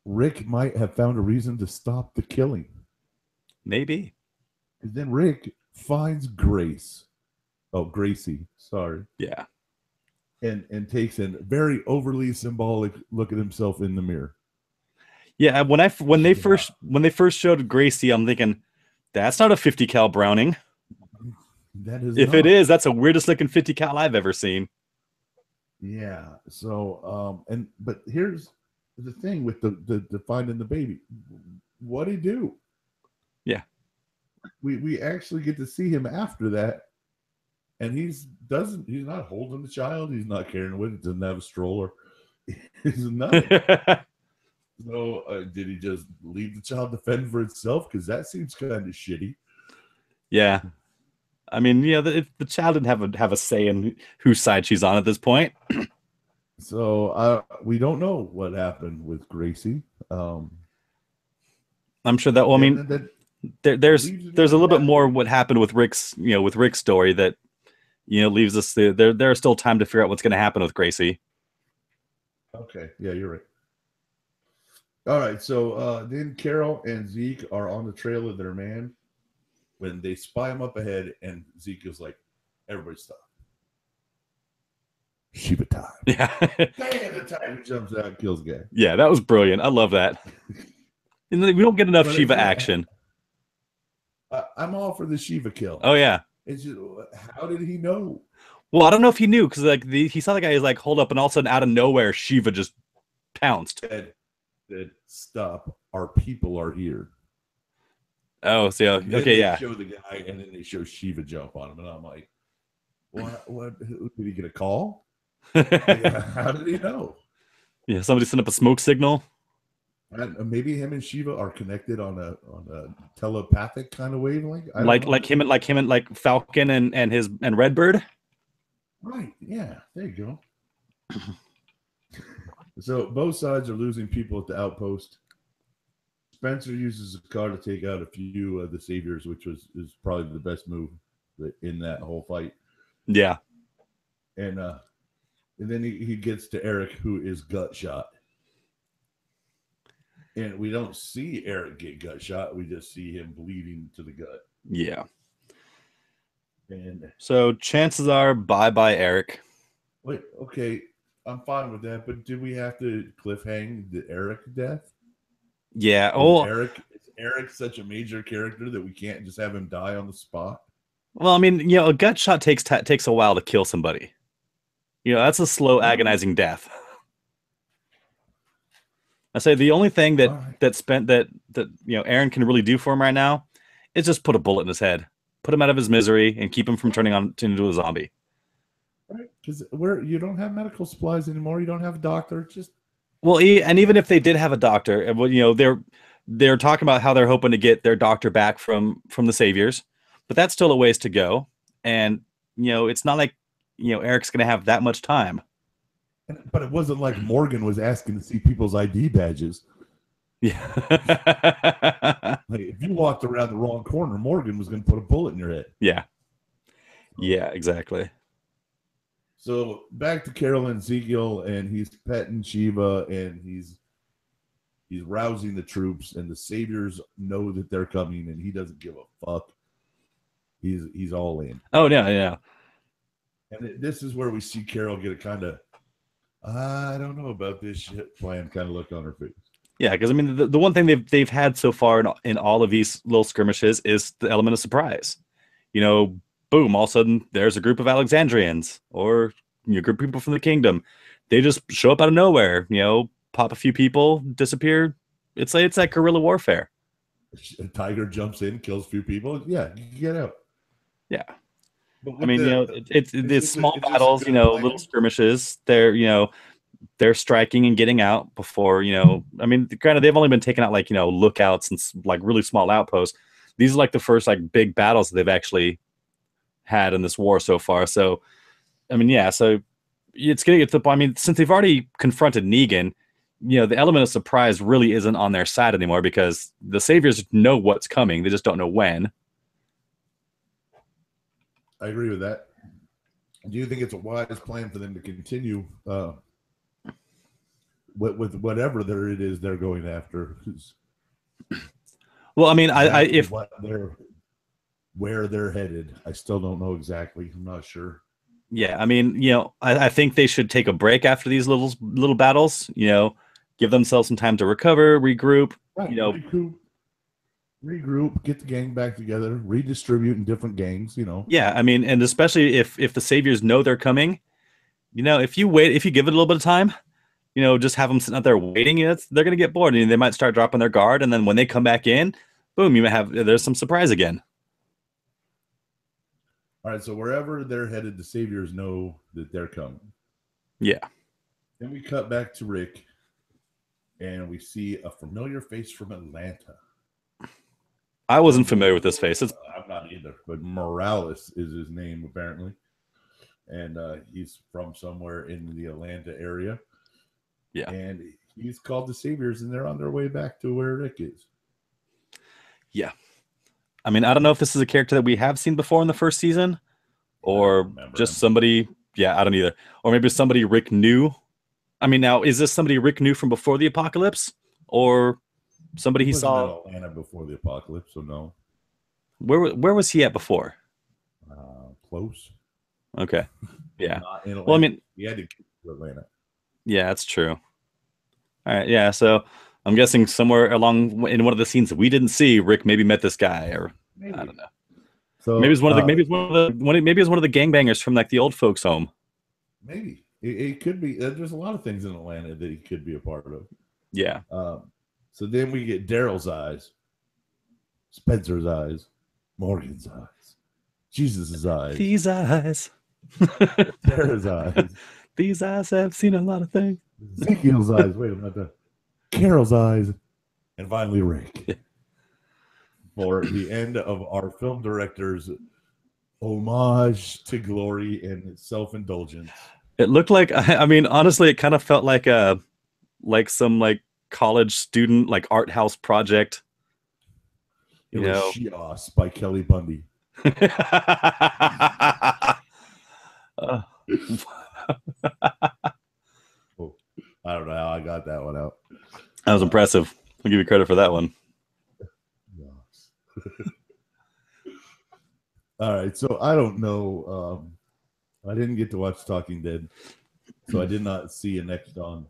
Rick might have found a reason to stop the killing. Maybe. And then Rick finds Gracie. Sorry. Yeah. And takes a very overly symbolic look at himself in the mirror. Yeah, when they first showed Gracie, I'm thinking, that's not a 50 cal Browning. That is. If it is, that's the weirdest looking 50 cal I've ever seen. Yeah. So but here's the thing with the finding the baby. What'd he do? Yeah. We actually get to see him after that. And he's not holding the child. He's not carrying it with him. He doesn't have a stroller. He's nothing. So did he just leave the child to fend for itself? Because that seems kind of shitty. Yeah. I mean, the child didn't have a say in whose side she's on at this point. So we don't know what happened with Gracie. I'm sure that. Well, I mean, there's a little bit more what happened with Rick's story that leaves us there's still time to figure out what's going to happen with Gracie. Okay, yeah, you're right. All right, so then Carol and Zeke are on the trail of their man when they spy him up ahead, and Zeke is like, "Everybody stop! Shiva time!" Yeah, the time he jumps out and kills the guy. Yeah, that was brilliant. I love that. And we don't get enough Shiva action. I'm all for the Shiva kill. Oh yeah. It's just, how did he know? Well, I don't know if he knew because he saw the guy. He's like, hold up, and all of a sudden, out of nowhere, Shiva just pounced. Said, stop! Our people are here. Oh, so okay, yeah. Show the guy, and then they show Shiva jump on him, and I'm like, what? Did he get a call? How did he know? Yeah, somebody sent up a smoke signal. Maybe him and Shiva are connected on a telepathic kind of wavelength. Like him and Falcon and Redbird. Right. Yeah. There you go. So both sides are losing people at the outpost. Spencer uses a car to take out a few of the saviors, which is probably the best move in that whole fight. Yeah. And then he gets to Eric, who is gut shot. And we don't see Eric get gut shot. We just see him bleeding to the gut. Yeah. And so chances are, bye-bye, Eric. Wait, okay. I'm fine with that, but did we have to cliffhang the Eric death? Yeah. Is Eric such a major character that we can't just have him die on the spot? Well, I mean, a gut shot takes a while to kill somebody. That's a slow, agonizing death. I say the only thing that Aaron can really do for him right now is just put a bullet in his head, put him out of his misery, and keep him from turning into a zombie. Right, because you don't have medical supplies anymore. You don't have a doctor. And even if they did have a doctor, they're talking about how they're hoping to get their doctor back from the Saviors, but that's still a ways to go. And it's not like Eric's going to have that much time. But it wasn't like Morgan was asking to see people's ID badges. Yeah. Like, if you walked around the wrong corner, Morgan was going to put a bullet in your head. Yeah. Yeah, exactly. So back to Carol and Ezekiel, and he's petting Shiva, and he's rousing the troops, and the Saviors know that they're coming, and he doesn't give a fuck. He's all in. Oh, yeah. And this is where we see Carol get a kind of, I don't know about this shit plan kind of look on her face. Yeah, because I mean, the one thing they've had so far in all of these little skirmishes is the element of surprise. Boom, all of a sudden there's a group of Alexandrians or a group of people from the kingdom. They just show up out of nowhere, pop a few people, disappear. It's like guerrilla warfare. A tiger jumps in, kills a few people. Yeah, you get out. Yeah. I mean, it's small battles, little skirmishes. They're striking and getting out before, I mean, granted, they've only been taking out lookouts and like really small outposts. These are like the first big battles that they've actually had in this war so far. So, I mean, yeah, so it's going to get to the point. I mean, since they've already confronted Negan, the element of surprise really isn't on their side anymore because the Saviors know what's coming. They just don't know when. I agree with that. Do you think it's a wise plan for them to continue with whatever it is they're going after? Well, I mean, where they're headed, I still don't know exactly. I'm not sure. Yeah, I mean, I think they should take a break after these little battles. Give themselves some time to recover, regroup. Right, regroup, get the gang back together, redistribute in different gangs, Yeah, I mean, and especially if the Saviors know they're coming, if you give it a little bit of time, just have them sitting out there waiting, they're going to get bored and they might start dropping their guard. And then when they come back in, boom, there's some surprise again. All right, so wherever they're headed, the Saviors know that they're coming. Yeah. Then we cut back to Rick, and we see a familiar face from Atlanta. I wasn't familiar with this face. I'm not either, but Morales is his name apparently, and he's from somewhere in the Atlanta area. Yeah, and he's called the Saviors, and they're on their way back to where Rick is. Yeah, I mean, I don't know if this is a character that we have seen before in the first season, or just somebody. Yeah, I don't either. Or maybe somebody Rick knew. I mean, now is this somebody Rick knew from before the apocalypse, or somebody he saw in Atlanta before the apocalypse? So no. Where was he at before? Close. Okay. Yeah. Well, I mean, he had to get to Atlanta. Yeah, that's true. All right. Yeah. So I'm guessing somewhere along in one of the scenes that we didn't see, Rick maybe met this guy, or maybe. I don't know. So maybe it's one of the maybe it's one of the gangbangers from like the old folks' home. Maybe it could be. There's a lot of things in Atlanta that he could be a part of. Yeah. So then we get Daryl's eyes, Spencer's eyes, Morgan's eyes, Jesus' eyes. These eyes. Sarah's eyes. These eyes have seen a lot of things. Ezekiel's eyes. Wait a minute. Carol's eyes. And finally, Rick. For the end of our film director's homage to glory and self-indulgence. It looked like, I mean, honestly, it kind of felt like some college student like art house project. It was Shios by Kelly Bundy. Uh, Oh, I don't know how I got that one out. that was impressive. I'll give you credit for that one. Yes. All right, so I don't know. I didn't get to watch Talking Dead, so I did not see a next on.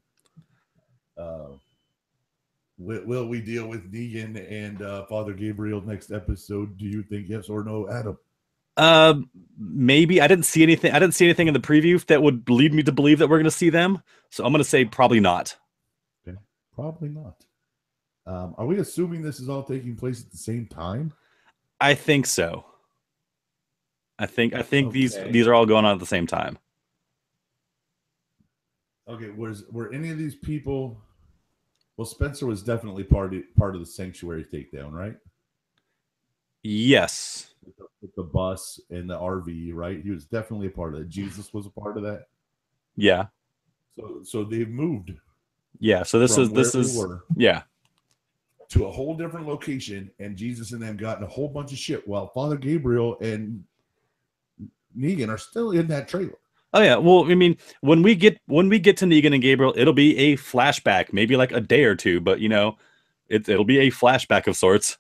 Will we deal with Negan and Father Gabriel next episode? Do you think yes or no, Adam? Maybe. I didn't see anything. I didn't see anything in the preview that would lead me to believe that we're going to see them. So I'm going to say probably not. Okay, probably not. Are we assuming this is all taking place at the same time? I think so. I think Okay. these are all going on at the same time. Okay, were any of these people? Well, Spencer was definitely part of the sanctuary takedown, right? Yes. With the bus and the RV, right? He was definitely a part of that. Jesus was a part of that. Yeah. So they've moved. Yeah. So this is yeah, to a whole different location, and Jesus and them got in a whole bunch of shit while Father Gabriel and Negan are still in that trailer. Oh yeah. Well, I mean, when we get to Negan and Gabriel, it'll be a flashback, maybe like a day or two, but it'll be a flashback of sorts.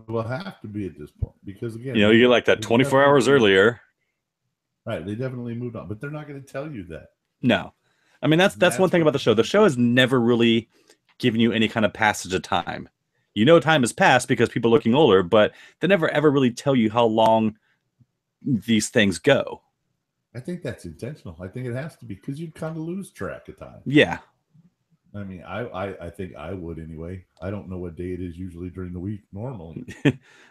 Will have to be at this point because again, you get like that 24 hours earlier. Right. They definitely moved on, but they're not going to tell you that. No. I mean, that's one thing about the show. The show has never really given you any kind of passage of time. Time has passed because people are looking older, but they never ever really tell you how long these things go. I think that's intentional. I think it has to be because you'd kind of lose track of time. Yeah. I mean, I think I would anyway. I don't know what day it is usually during the week normally.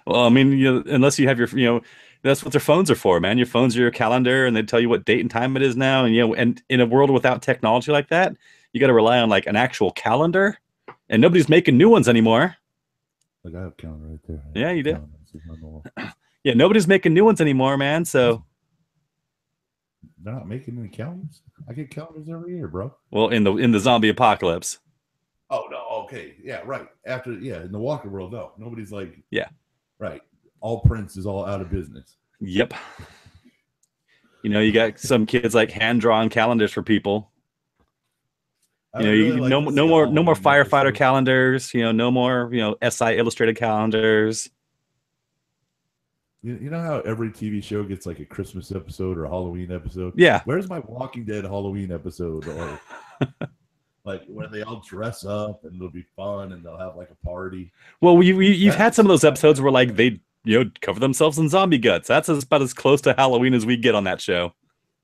Well, I mean, unless you have your, that's what their phones are for, man. Your phones are your calendar, and they tell you what date and time it is now. And and in a world without technology like that, you got to rely on like an actual calendar, and nobody's making new ones anymore. Like I have a calendar right there. Yeah, you do. Yeah, nobody's making new ones anymore, man. So they're not making any calendars. I get calendars every year, bro. Well, in the zombie apocalypse. Oh no, okay, yeah, right. After in the Walker world, no, nobody's like right. All prints is all out of business. Yep. You got some kids like hand drawn calendars for people. No more firefighter calendars. No more SI illustrated calendars. You know how every TV show gets like a Christmas episode or a Halloween episode? Yeah. Where's my Walking Dead Halloween episode? Or like where they all dress up and it'll be fun and they'll have like a party. Well, you've had some of those episodes where like they cover themselves in zombie guts. That's about as close to Halloween as we get on that show.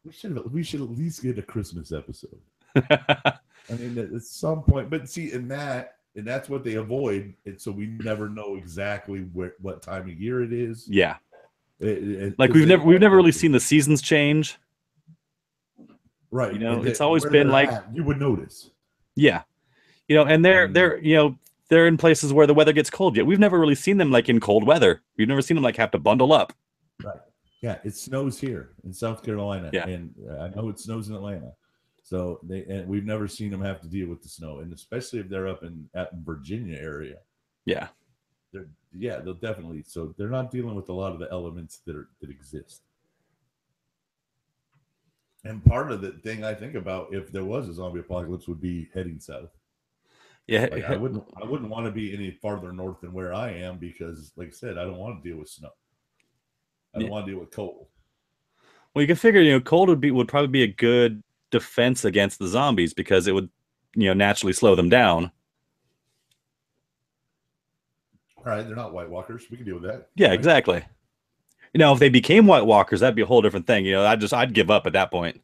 We should at least get a Christmas episode. I mean, at some point, but see, and that's what they avoid. And so we never know exactly what time of year it is. Yeah. Like we've never really seen the seasons change. Right. It's always been like you would notice. Yeah. And they're in places where the weather gets cold. Yet we've never really seen them like in cold weather. We've never seen them like have to bundle up. Right. Yeah, it snows here in South Carolina, yeah. And I know it snows in Atlanta. So we've never seen them have to deal with the snow, and especially if they're up in Virginia area. Yeah. They'll definitely. So they're not dealing with a lot of the elements that exist. And part of the thing I think about if there was a zombie apocalypse would be heading south. Yeah, I wouldn't want to be any farther north than where I am because, like I said, I don't want to deal with snow. I don't want to deal with cold. Well, you can figure, cold would probably be a good defense against the zombies because it would, naturally slow them down. All right, they're not White Walkers. We can deal with that. Yeah, right? Exactly. If they became White Walkers, that'd be a whole different thing. I'd give up at that point.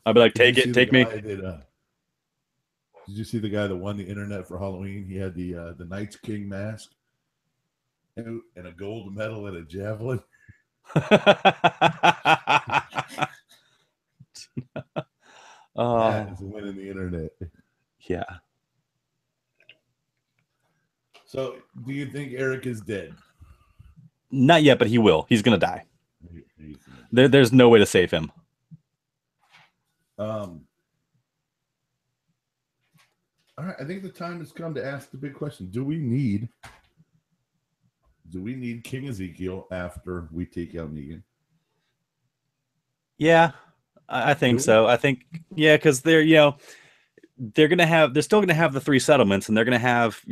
I'd be like, take me. Did you see the guy that won the internet for Halloween? He had the Knights King mask and a gold medal and a javelin. That is winning the internet. Yeah. So, do you think Eric is dead? Not yet, but he will. He's gonna die. There's no way to save him. All right, I think the time has come to ask the big question: Do we need King Ezekiel after we take out Negan? Yeah, I think Do we? so. I think yeah, because they're still gonna have the three settlements, and they're gonna have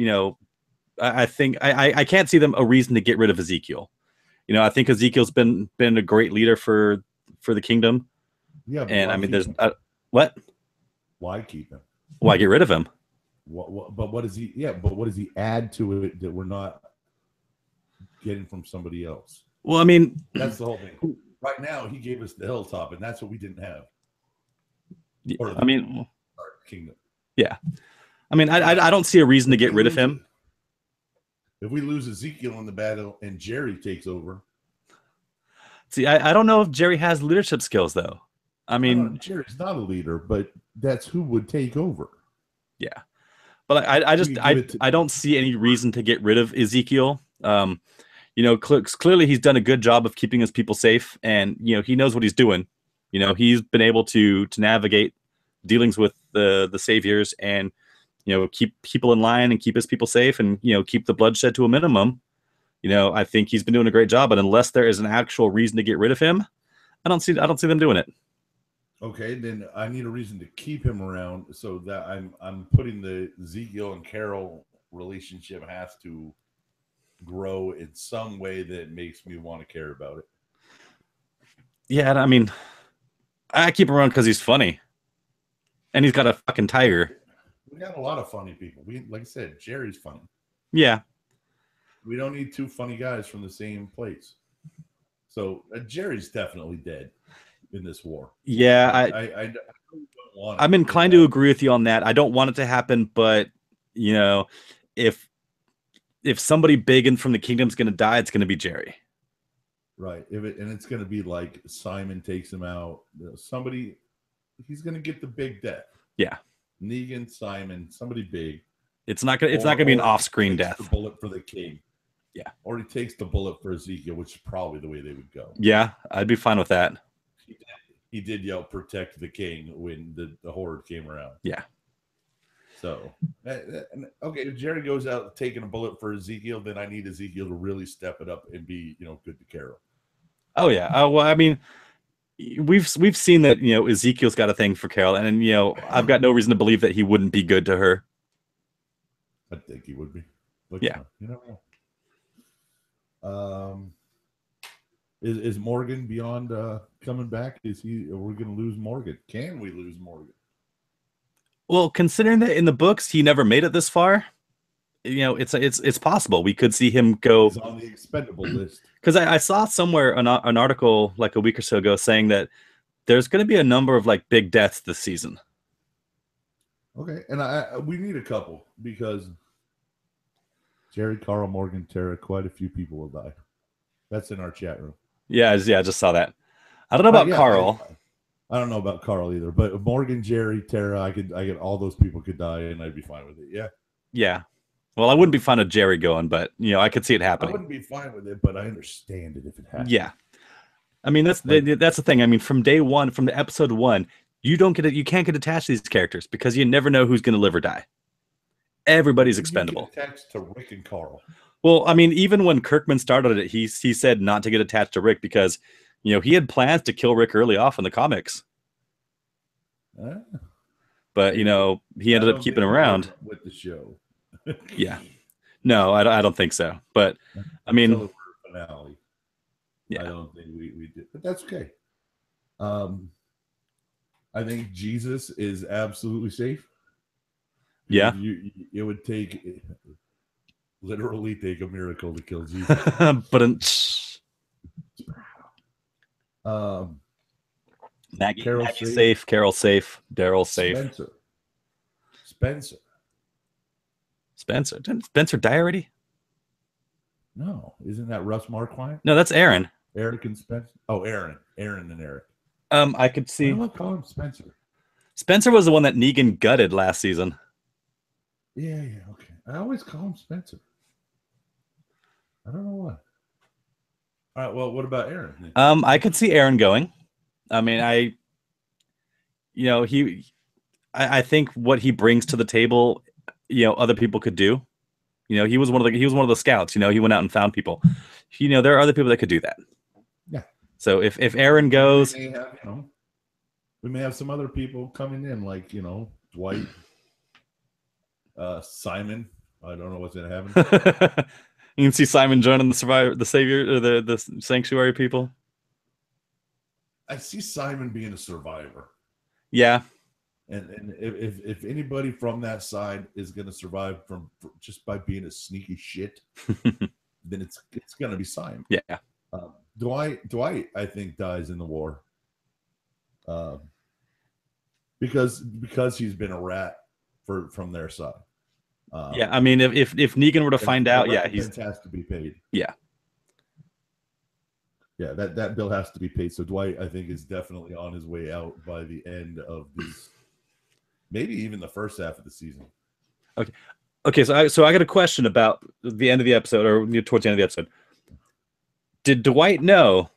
I think I can't see them a reason to get rid of Ezekiel. I think Ezekiel's been a great leader for the kingdom. Yeah, but And why I mean, keep there's him? what? Why keep him? Why get rid of him? But what does he? Yeah, but what does he add to it that we're not getting from somebody else? Well, I mean, that's the whole thing. Right now, he gave us the hilltop, and that's what we didn't have. Or I mean, kingdom. Yeah, I mean, I don't see a reason to get rid of him. If we lose Ezekiel in the battle and Jerry takes over. See, I don't know if Jerry has leadership skills, though. I mean, Jerry's not a leader, but that's who would take over. Yeah, but I don't see any reason to get rid of Ezekiel. Clearly he's done a good job of keeping his people safe, and he knows what he's doing. He's been able to navigate dealings with the saviors, and keep people in line and keep his people safe, and keep the bloodshed to a minimum. I think he's been doing a great job, but unless there is an actual reason to get rid of him, I don't see them doing it. Okay, then I need a reason to keep him around, so that I'm putting the Ezekiel and Carol relationship has to grow in some way that makes me want to care about it. Yeah, I mean, I keep him around because he's funny, and he's got a fucking tiger. We got a lot of funny people. Like I said, Jerry's funny. Yeah. We don't need two funny guys from the same place. So Jerry's definitely dead in this war. Yeah, I'm inclined to agree with you on that. I don't want it to happen, but if somebody big and from the kingdom's going to die, it's going to be Jerry. Right. And it's going to be like Simon takes him out. Somebody, he's going to get the big death. Yeah. Negan, Simon, somebody big. It's not gonna be an off-screen death. The bullet for the king. Yeah. Or he takes the bullet for Ezekiel, which is probably the way they would go. Yeah, I'd be fine with that. He did yell "protect the king" when the horde came around. Yeah. So, okay, if Jerry goes out taking a bullet for Ezekiel, then I need Ezekiel to really step it up and be, good to Carol. Oh yeah. Well, I mean, we've seen that Ezekiel's got a thing for Carol, and I've got no reason to believe that he wouldn't be good to her. I think he would be. But yeah. Is Morgan beyond coming back? Are we going to lose Morgan? Can we lose Morgan? Well, considering that in the books he never made it this far, it's possible we could see him go. He's on the expendable list. Because I saw somewhere an article like a week or so ago saying that there's going to be a number of like big deaths this season. Okay, and we need a couple because Jerry, Carl, Morgan, Tara, quite a few people will die. That's in our chat room. Yeah, I just saw that. I don't know about Carl. I don't know about Carl either, but Morgan, Jerry, Tara, I get all those people could die, and I'd be fine with it. Yeah. Yeah. Well, I wouldn't be fine with Jerry going, but I could see it happening. I wouldn't be fine with it, but I understand it if it happens. Yeah. I mean, that's the thing. I mean, from day one, from the episode one, you can't get attached to these characters because you never know who's going to live or die. Everybody's expendable. Get attached to Rick and Carl. Well, I mean, even when Kirkman started it, he said not to get attached to Rick because, he had plans to kill Rick early off in the comics. But, he ended up keeping him around. With the show. Yeah. No, I don't think so. But, I mean. Finale. Yeah. I don't think we did. But that's okay. I think Jesus is absolutely safe. Yeah. It would literally take a miracle to kill Jesus. But Maggie's safe, Carol's safe, Daryl's safe. Spencer. Didn't Spencer die already? No. Isn't that Russ Marquine? No, that's Aaron. Eric and Spencer. Oh, Aaron and Eric. I could see. I don't call him Spencer. Spencer was the one that Negan gutted last season. Yeah, okay. I always call him Spencer. I don't know why. All right, well, what about Aaron? I could see Aaron going. I mean, I think what he brings to the table other people could do. He was one of the scouts. He went out and found people. There are other people that could do that. Yeah. So if Aaron goes, we may have some other people coming in, like Dwight, Simon. I don't know what's gonna happen. You can see Simon joining the savior, or the sanctuary people. I see Simon being a survivor. Yeah. And if anybody from that side is going to survive from just by being a sneaky shit, then it's going to be Simon. Yeah. Dwight, I think, dies in the war. Because he's been a rat from their side. Yeah, I mean, if Negan were to find out, yeah, he has to be paid. Yeah. Yeah, that bill has to be paid. So Dwight, I think, is definitely on his way out by the end of this, maybe even the first half of the season. Okay. So I got a question about the end of the episode, or towards the end of the episode. Did Dwight know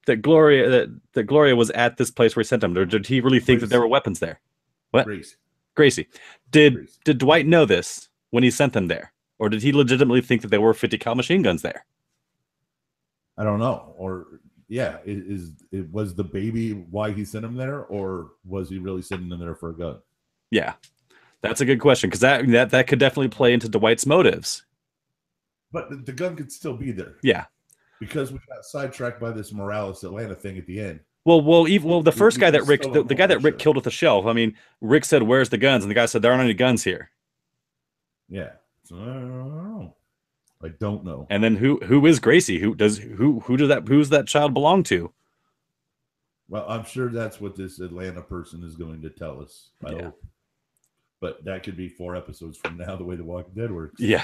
that Gloria was at this place where he sent him, or did he really think that there were weapons there? What? Gracie. Did Dwight know this when he sent them there, or did he legitimately think that there were 50 cal machine guns there? I don't know. Or was the baby why he sent him there, or was he really sending them there for a gun? Yeah, that's a good question, because that could definitely play into Dwight's motives. But the gun could still be there. Yeah, because we got sidetracked by this Morales Atlanta thing at the end. Well, the first guy that Rick, the guy that Rick killed with the shelf. I mean, Rick said, "Where's the guns?" And the guy said, "There aren't any guns here." Yeah, so I don't know. And then who is Gracie? Who's that child belong to? Well, I'm sure that's what this Atlanta person is going to tell us. I hope. But that could be 4 episodes from now, the way The Walking Dead works. Yeah,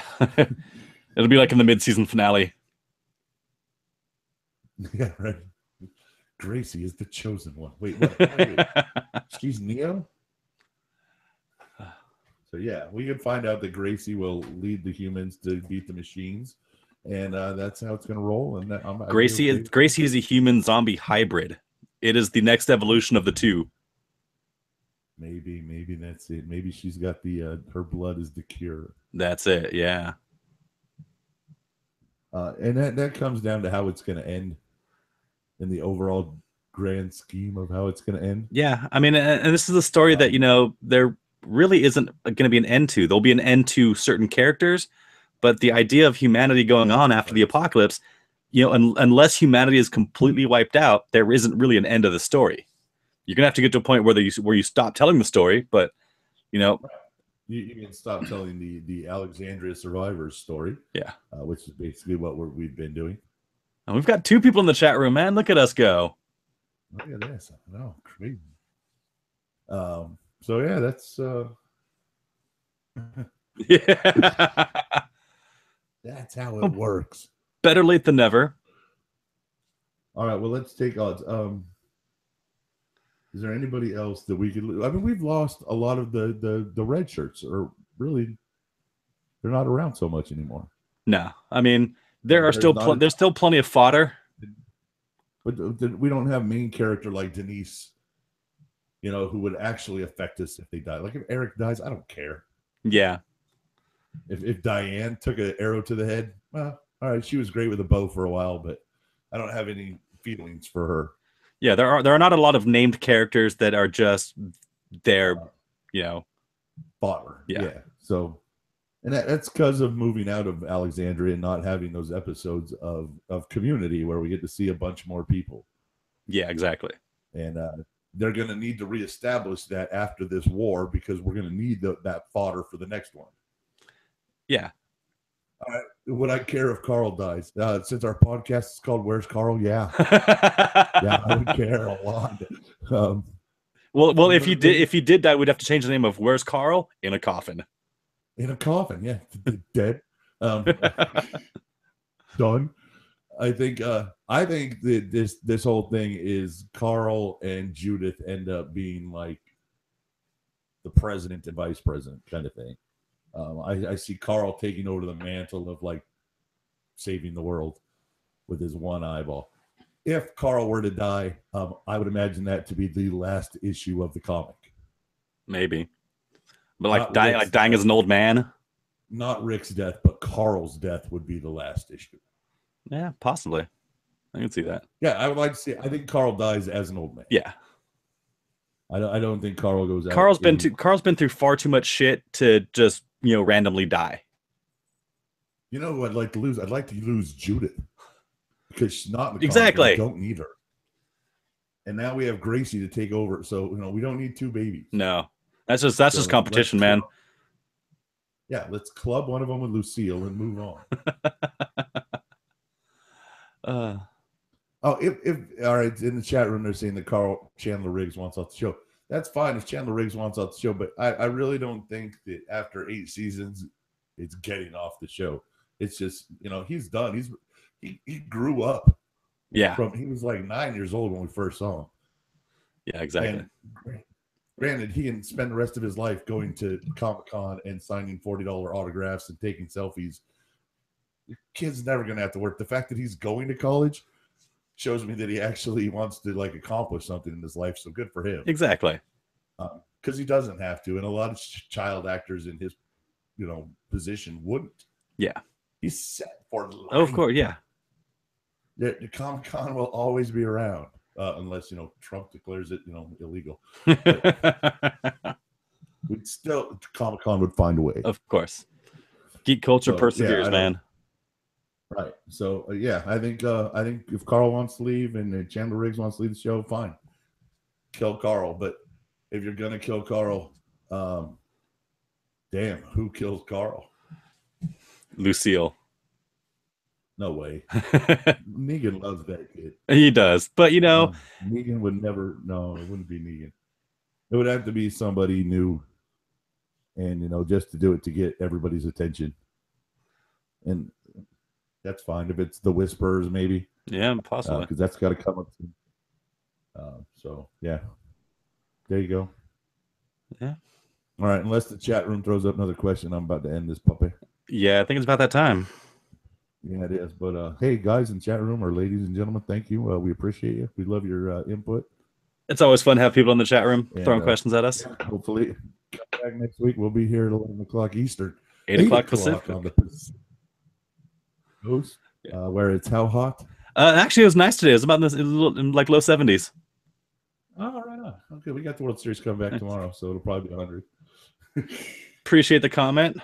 it'll be like in the mid-season finale. Yeah, right. Gracie is the chosen one. Wait, what? She's Neo? So yeah, we can find out that Gracie will lead the humans to beat the machines, and that's how it's going to roll. And Gracie is a human zombie hybrid. It is the next evolution of the two. Maybe that's it. Maybe she's got the her blood is the cure. That's it. Yeah. And that comes down to how it's going to end in the overall grand scheme of how it's going to end. Yeah, I mean, and this is a story that there really isn't going to be an end to. There'll be an end to certain characters, but the idea of humanity going on after the apocalypse, unless humanity is completely wiped out, there isn't really an end of the story. You're gonna have to get to a point where you stop telling the story, but you can stop telling the Alexandria survivors story. Yeah, which is basically what we've been doing. And we've got 2 people in the chat room, man. Look at us go. Look at this. No, crazy. So yeah, that's yeah. That's how it works. Better late than never. All right, well, let's take odds. Is there anybody else that we could? I mean, we've lost a lot of the red shirts, or really, they're not around so much anymore. No, I mean, there's still plenty of fodder. But we don't have main character like Denise, who would actually affect us if they die. Like if Eric dies, I don't care. Yeah. If Diane took an arrow to the head, well, all right, she was great with a bow for a while, but I don't have any feelings for her. Yeah, there are not a lot of named characters that are just there, fodder. Yeah. So, and that's because of moving out of Alexandria and not having those episodes of Community where we get to see a bunch more people. Yeah, exactly. And they're going to need to reestablish that after this war, because we're going to need that fodder for the next one. Yeah. Would I care if Carl dies? Since our podcast is called "Where's Carl?" Yeah, yeah, I would care a lot. Well, if he did die, we'd have to change the name of "Where's Carl?" in a coffin. In a coffin, yeah, dead. Done. I think that this whole thing is Carl and Judith end up being like the president and vice president kind of thing. I see Carl taking over the mantle of like saving the world with his one eyeball. If Carl were to die, I would imagine that to be the last issue of the comic. Maybe, but dying as an old man. not Rick's death, but Carl's death would be the last issue. Yeah, possibly. I can see that. Yeah, I would like to see. I think Carl dies as an old man. Yeah. I don't think Carl goes out. Carl's been through far too much shit to just, randomly die. You know who I'd like to lose? I'd like to lose Judith. Because she's not in the exactly. We don't need her. And now we have Gracie to take over. So, we don't need two babies. No. That's just competition, man. Yeah, let's club one of them with Lucille and move on. If all right, in the chat room they're saying that Carl Chandler Riggs wants off the show. That's fine if Chandler Riggs wants off the show, but I really don't think that after 8 seasons it's getting off the show. It's just, he's done. He grew up. Yeah. He was like 9 years old when we first saw him. Yeah, exactly. And granted, he can spend the rest of his life going to Comic-Con and signing $40 autographs and taking selfies. The kid's never going to have to work. The fact that he's going to college shows me that he actually wants to accomplish something in his life. So good for him. Exactly. Because he doesn't have to. And a lot of child actors in his, position wouldn't. Yeah. He's set for life. Oh, of course. Yeah. The Comic-Con will always be around. Unless Trump declares it illegal, we'd still Comic-Con would find a way. Of course, geek culture perseveres, man. Right. So I think if Carl wants to leave and Chandler Riggs wants to leave the show, fine, kill Carl. But if you're gonna kill Carl, damn, who kills Carl? Lucille. No way. Negan loves that kid. He does. But, Negan would never. No, it wouldn't be Negan. It would have to be somebody new. And, just to do it to get everybody's attention. And that's fine. If it's the Whisperers, maybe. Yeah, possibly. Because that's got to come up. So, yeah. There you go. Yeah. All right. Unless the chat room throws up another question, I'm about to end this puppy. Yeah, I think it's about that time. Yeah, it is. But hey, guys in chat room or ladies and gentlemen, thank you. We appreciate you. We love your input. It's always fun to have people in the chat room throwing questions at us. Yeah, hopefully, come back next week. We'll be here at 11 o'clock Eastern. 8 o'clock Pacific. On the Pacific Coast, where it's how hot? Actually, it was nice today. It was about in like low 70s. Oh, right on. Okay, we got the World Series coming back tomorrow, so it'll probably be 100. Appreciate the comment.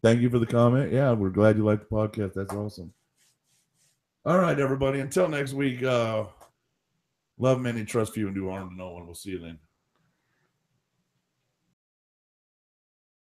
Thank you for the comment. Yeah, we're glad you liked the podcast. That's awesome. All right, everybody. Until next week, love many, trust few, and do harm to no one. We'll see you then.